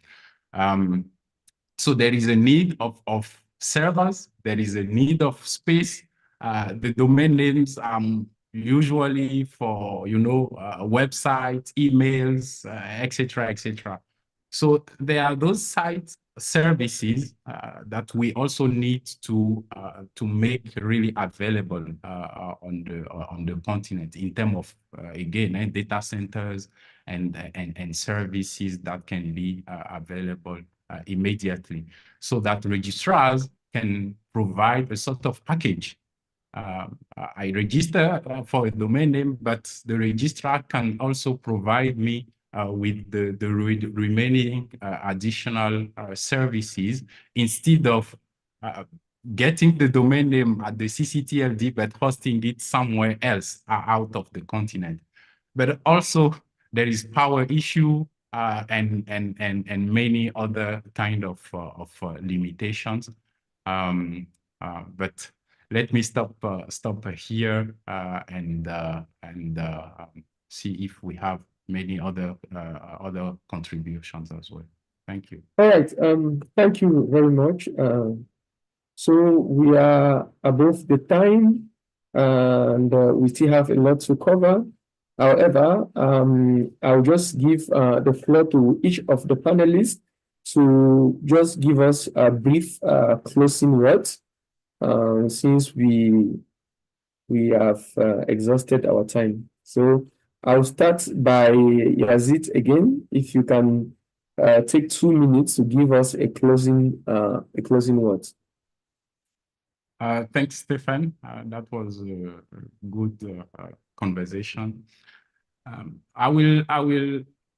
So there is a need of servers. There is a need of space. The domain names usually for websites, emails, etc., etc. So there are those site services that we also need to make really available on the continent in terms of again data centers and services that can be available immediately, so that registrars can provide a sort of package. I register for a domain name, but the registrar can also provide me with the remaining additional services instead of getting the domain name at the ccTLD, but hosting it somewhere else out of the continent. But also there is power issue and many other kind of limitations. But let me stop here and see if we have many other contributions as well. Thank you. All right. Thank you very much. So we are above the time, and we still have a lot to cover. However, I'll just give the floor to each of the panelists to just give us a brief closing words, since we have exhausted our time. So I'll start by Yazid again. If you can take 2 minutes to give us a closing words. Thanks, Stefan. That was a good conversation. I will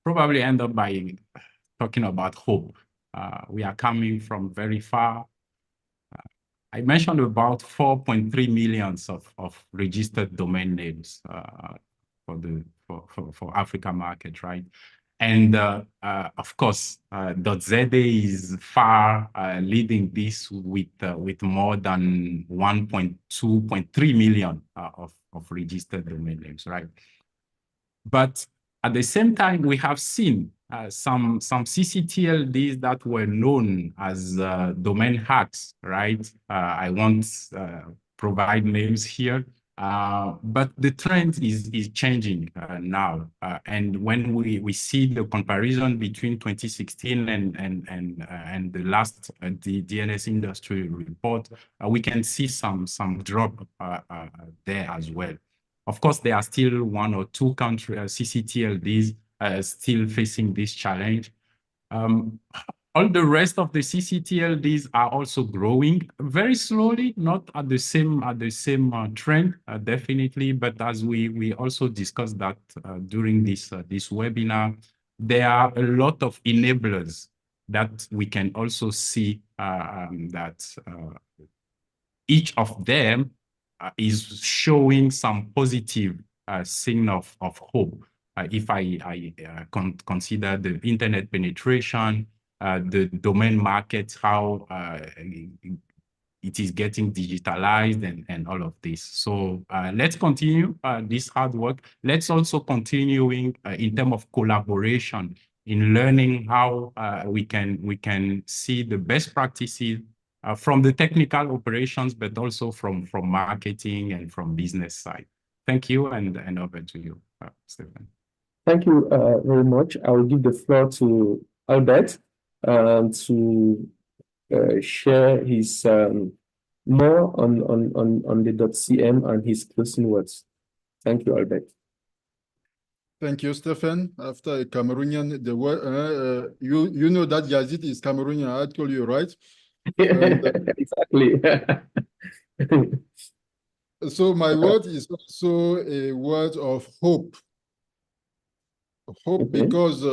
probably end up by talking about hope. We are coming from very far. I mentioned about 4.3 million of registered domain names for Africa market, right? And of course, .za is far leading this with more than 1.3 million of registered domain names, right? But at the same time, we have seen some ccTLDs that were known as domain hacks, right? I won't provide names here, But the trend is changing now. And when we see the comparison between 2016 and the last the DNS industry report, we can see some drop there as well. Of course, there are still one or two countries, ccTLDs, still facing this challenge. All the rest of the ccTLDs are also growing very slowly, not at the same trend, definitely. But as we also discussed that during this webinar, there are a lot of enablers that we can also see that each of them is showing some positive sign of hope. If I consider the internet penetration, the domain market, how it is getting digitalized and all of this. So let's continue this hard work. Let's also continuing in terms of collaboration in learning how we can see the best practices from the technical operations, but also from marketing and from business side. Thank you, and over to you, Stephen. Thank you very much. I will give the floor to Albert to share his more on the .cm and his closing words. Thank you, Albert. Thank you, Stephen. After a Cameroonian, the word you know that Yazid is Cameroonian. I told you, right? Exactly. So my word is also a word of hope. Hope because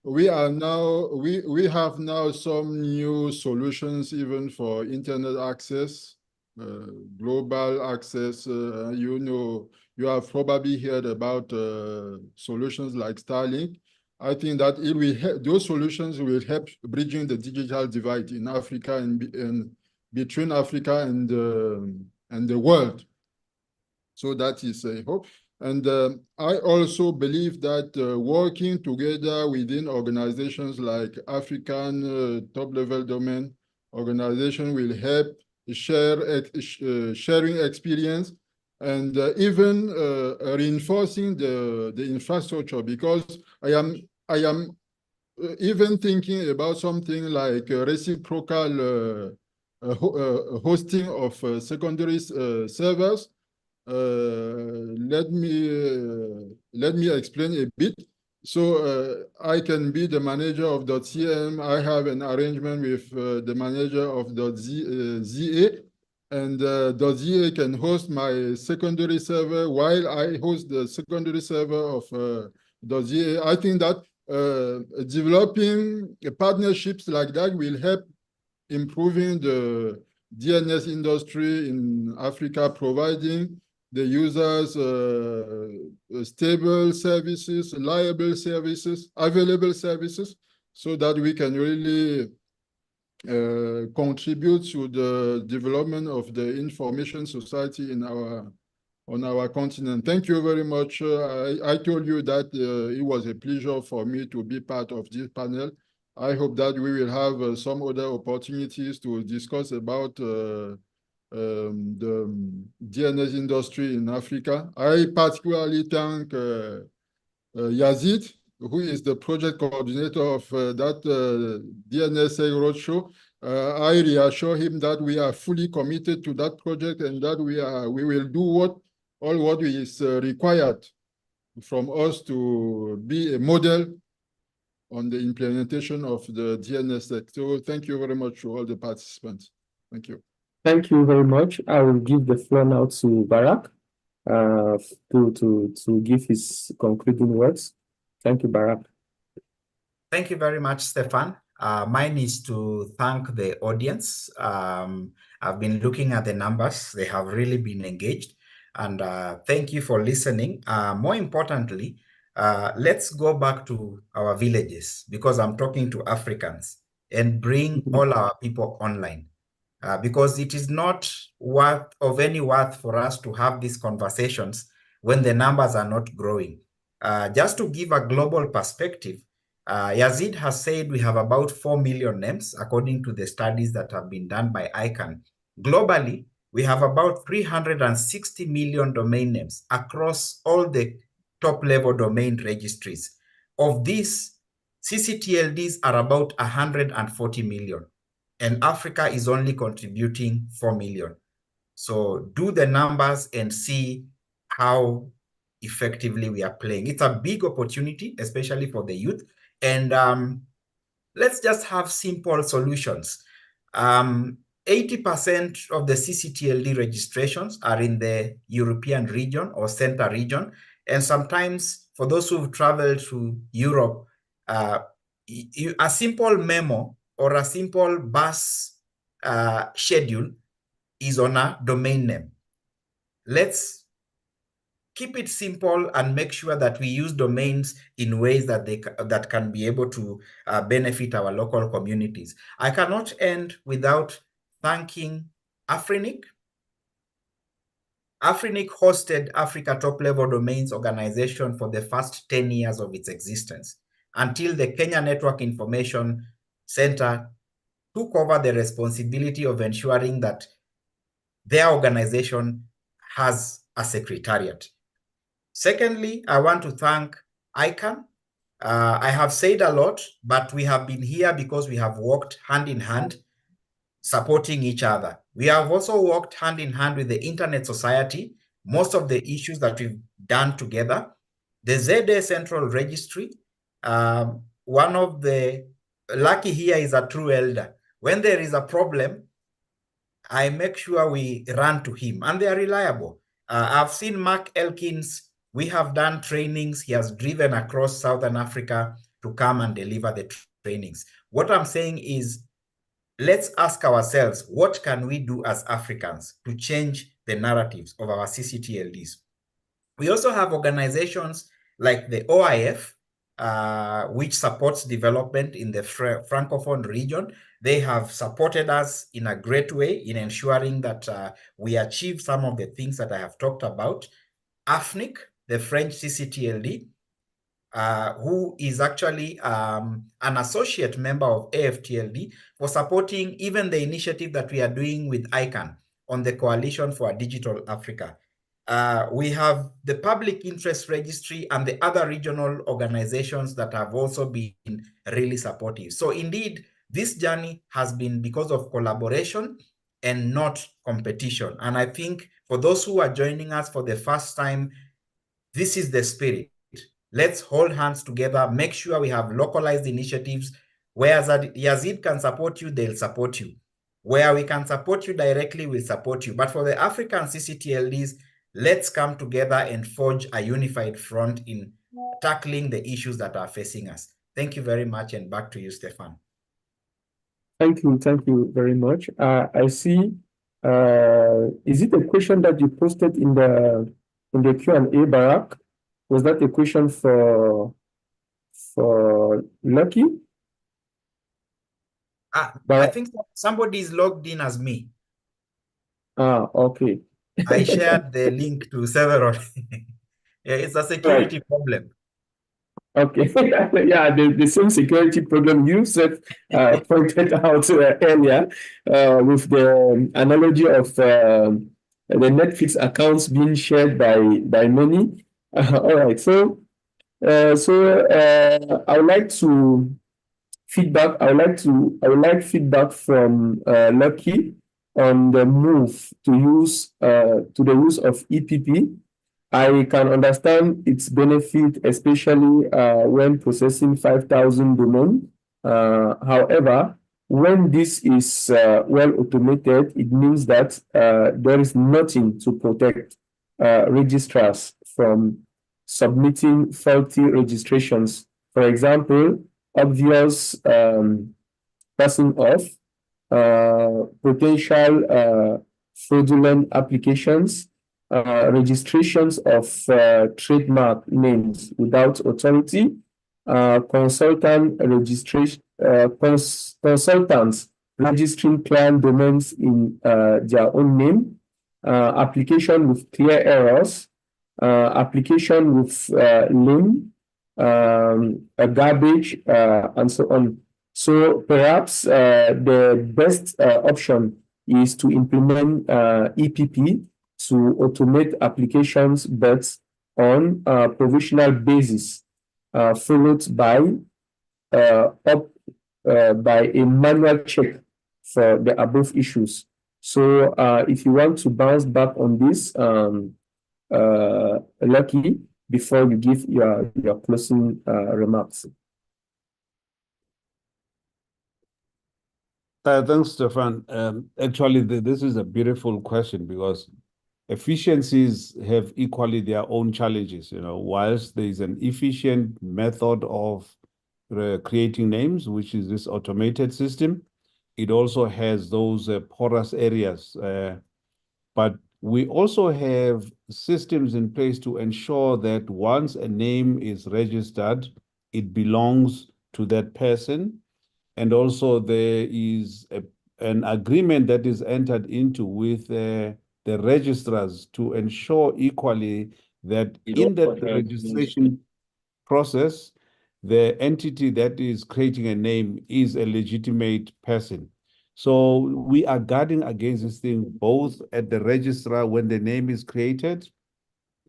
we have now some new solutions even for internet access, global access. You know, you have probably heard about solutions like Starlink. I think that it will help, those solutions will help bridging the digital divide in Africa and between Africa and the world. So that is a hope. And I also believe that working together within organizations like African top-level domain organization will help sharing experience and even reinforcing the infrastructure, because I am even thinking about something like reciprocal hosting of secondary servers. Let me explain a bit. So I can be the manager of .cm. I have an arrangement with the manager of .za, and .za can host my secondary server while I host the secondary server of .za. I think that developing partnerships like that will help improving the DNS industry in Africa, providing the users stable services, reliable services, available services, so that we can really contribute to the development of the information society in on our continent. Thank you very much. I told you that it was a pleasure for me to be part of this panel. I hope that we will have some other opportunities to discuss about the DNS industry in Africa. I particularly thank Yazid, who is the project coordinator of that DNSA roadshow. I reassure him that we are fully committed to that project and that we will do all what is required from us to be a model on the implementation of the DNS. So thank you very much to all the participants. Thank you. Thank you very much. I will give the floor now to Barak to give his concluding words. Thank you, Barak. Thank you very much, Stefan. Mine is to thank the audience. I've been looking at the numbers. They have really been engaged. And thank you for listening. More importantly, let's go back to our villages, because I'm talking to Africans, and bring all our people online. Because it is not of any worth for us to have these conversations when the numbers are not growing. Just to give a global perspective, Yazid has said we have about 4 million names, according to the studies that have been done by ICANN. Globally, we have about 360 million domain names across all the top-level domain registries. Of these, ccTLDs are about 140 million, and Africa is only contributing 4 million. So do the numbers and see how effectively we are playing. It's a big opportunity, especially for the youth. And let's just have simple solutions. 80% of the ccTLD registrations are in the European region or center region. And sometimes for those who've traveled to Europe, a simple memo or a simple bus schedule is on a domain name. Let's keep it simple and make sure that we use domains in ways that that can be able to benefit our local communities. I cannot end without thanking Afrinic. Afrinic hosted Africa Top-Level Domains Organization for the first 10 years of its existence, until the Kenya Network Information Center took over the responsibility of ensuring that their organization has a secretariat. Secondly, I want to thank ICANN. I have said a lot, but we have been here because we have worked hand in hand, supporting each other. We have also worked hand in hand with the Internet Society, most of the issues that we've done together. The ZA Central Registry, one of the lucky here is a true elder. When there is a problem, I make sure we run to him, and they are reliable. I've seen Mark Elkins. We have done trainings. He has driven across Southern Africa to come and deliver the trainings. What I'm saying is, let's ask ourselves, what can we do as Africans to change the narratives of our ccTLDs? We also have organizations like the OIF, which supports development in the Francophone region. They have supported us in a great way in ensuring that we achieve some of the things that I have talked about. AFNIC, the French ccTLD, who is actually an associate member of AFTLD, for supporting even the initiative that we are doing with ICANN on the Coalition for a Digital Africa. We have the Public Interest Registry and the other regional organizations that have also been really supportive. So indeed, this journey has been because of collaboration and not competition. And I think for those who are joining us for the first time, this is the spirit. Let's hold hands together, make sure we have localized initiatives. Where Yazid can support you, they'll support you. Where we can support you directly, we'll support you. But for the African ccTLDs, let's come together and forge a unified front in tackling the issues that are facing us. Thank you very much, and back to you, Stefan. Thank you very much. I see. Is it a question that you posted in the Q&A, Barak? Was that a question for Lucky? I think somebody is logged in as me. Okay. I shared the link to several. Yeah, it's a security problem. Okay. Yeah, the same security problem you pointed out earlier with the analogy of the Netflix accounts being shared by many. All right. So I would like to feedback. I would like feedback from Lucky on the move to the use of EPP. I can understand its benefit, especially when processing 5,000 domains. However, when this is well automated, it means that there is nothing to protect registrars from submitting faulty registrations. For example, obvious passing off, potential fraudulent applications, registrations of trademark names without authority, consultants registering client domains in their own name, application with clear errors, application with lame, garbage, and so on. So perhaps the best option is to implement EPP to automate applications, but on a provisional basis, followed by a manual check for the above issues. So if you want to bounce back on this, Lucky, before you give your closing remarks. Thanks, Stefan. Actually, this is a beautiful question because efficiencies have equally their own challenges. Whilst there is an efficient method of creating names, which is this automated system, it also has those porous areas. But we also have systems in place to ensure that once a name is registered, it belongs to that person. And also there is an agreement that is entered into with the registrars to ensure equally that in that registration process, the entity that is creating a name is a legitimate person. So we are guarding against this thing both at the registrar when the name is created,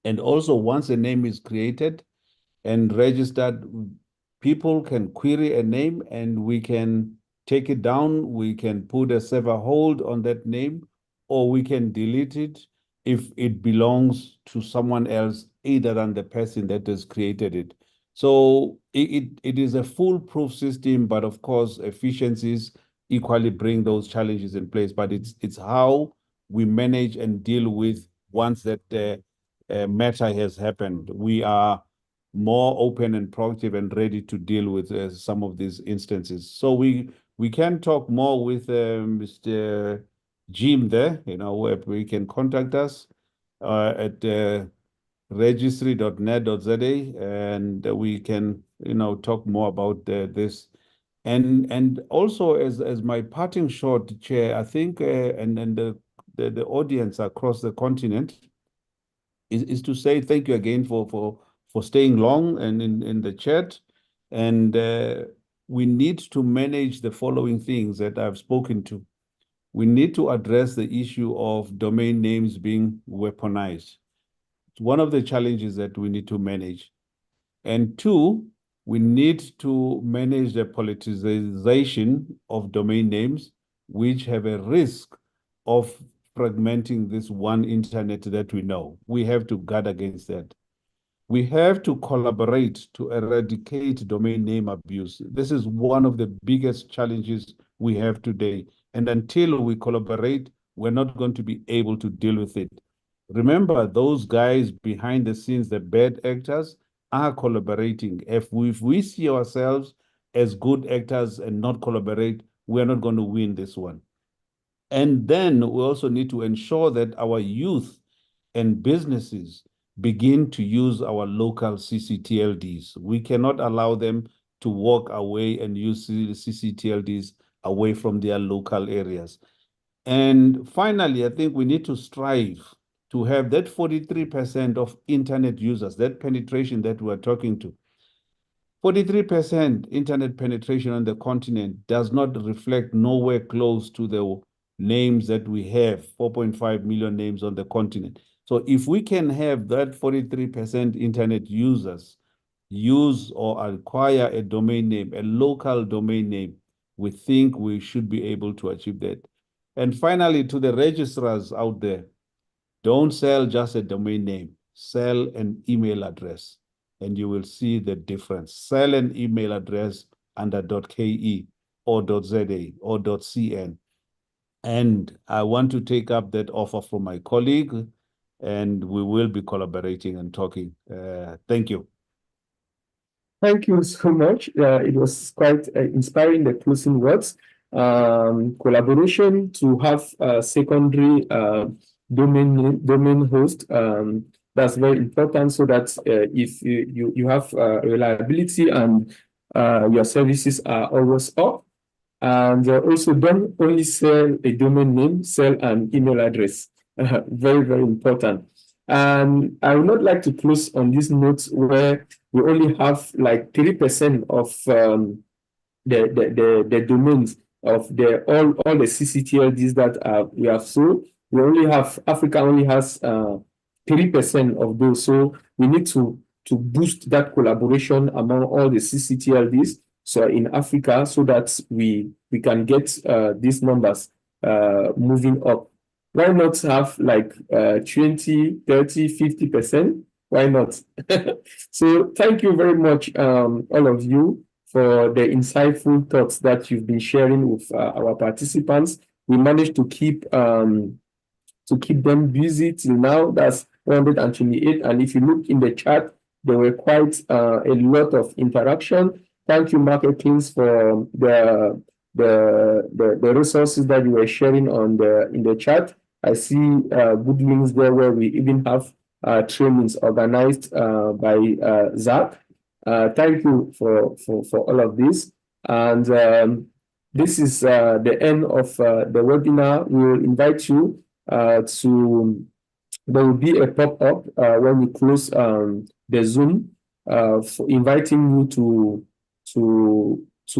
and also once a name is created and registered, people can query a name and we can take it down. We can put a server hold on that name, or we can delete it if it belongs to someone else other than the person that has created it. So it is a foolproof system, but of course, efficiencies equally bring those challenges in place. But it's how we manage and deal with once that matter has happened. We are more open and proactive and ready to deal with some of these instances. So we can talk more with Mr. Jim there, where we can contact us at registry.net.za, and we can, talk more about this. And also as my parting shot, Chair, I think, and the audience across the continent is to say thank you again for staying long and in the chat. And we need to manage the following things that I've spoken to. We need to address the issue of domain names being weaponized. It's one of the challenges that we need to manage. And two, we need to manage the politicization of domain names, which have a risk of fragmenting this one internet that we know. We have to guard against that. We have to collaborate to eradicate domain name abuse. This is one of the biggest challenges we have today. And until we collaborate, we're not going to be able to deal with it. Remember, those guys behind the scenes, the bad actors, are collaborating. If we see ourselves as good actors and not collaborate, we're not going to win this one. And then we also need to ensure that our youth and businesses begin to use our local ccTLDs. We cannot allow them to walk away and use ccTLDs away from their local areas. And finally, I think we need to strive to have that 43% of internet users, that penetration that we're talking to. 43% internet penetration on the continent does not reflect nowhere close to the names that we have, 4.5 million names on the continent. So if we can have that 43% internet users use or acquire a domain name, a local domain name, we think we should be able to achieve that. And finally, to the registrars out there, don't sell just a domain name, sell an email address, and you will see the difference. Sell an email address under .ke or .za or .cn. And I want to take up that offer from my colleague, and we will be collaborating and talking. Thank you. Thank you so much. It was quite inspiring, the closing words. Collaboration to have a secondary domain host. That's very important, so that if you have reliability and your services are always up. And also, don't only sell a domain name, sell an email address. Very, very important. And I would not like to close on this note where we only have like 3% of the domains of all the ccTLDs that we have sold. Africa only has 3% of those. So we need to boost that collaboration among all the ccTLDs so in Africa, so that we can get these numbers moving up. Why not have like 20, 30, 50%? Why not? So thank you very much, all of you, for the insightful thoughts that you've been sharing with our participants. We managed to keep them busy till now. That's 128. And if you look in the chat, there were quite a lot of interaction. Thank you, Market Kings, for the resources that you were sharing in the chat. I see good links there where we even have trainings organized by Zach. Thank you for all of this. And this is the end of the webinar. We will invite you there will be a pop-up when we close the Zoom, inviting you to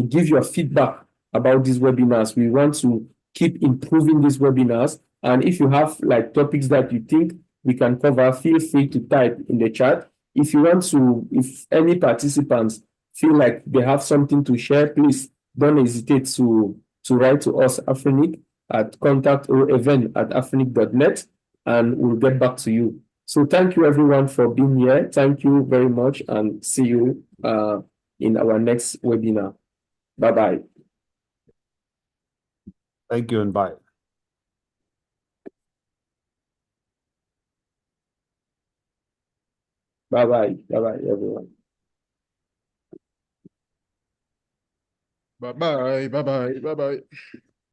give your feedback about these webinars. We want to keep improving these webinars. And if you have like topics that you think we can cover, feel free to type in the chat. If any participants feel like they have something to share, please don't hesitate to write to us, Afrinic, at contact or event@afrinic.net, and we'll get back to you. So thank you everyone for being here. Thank you very much, and see you in our next webinar. Bye-bye. Thank you and bye. Bye-bye. Bye-bye, everyone. Bye-bye. Bye-bye. Bye-bye.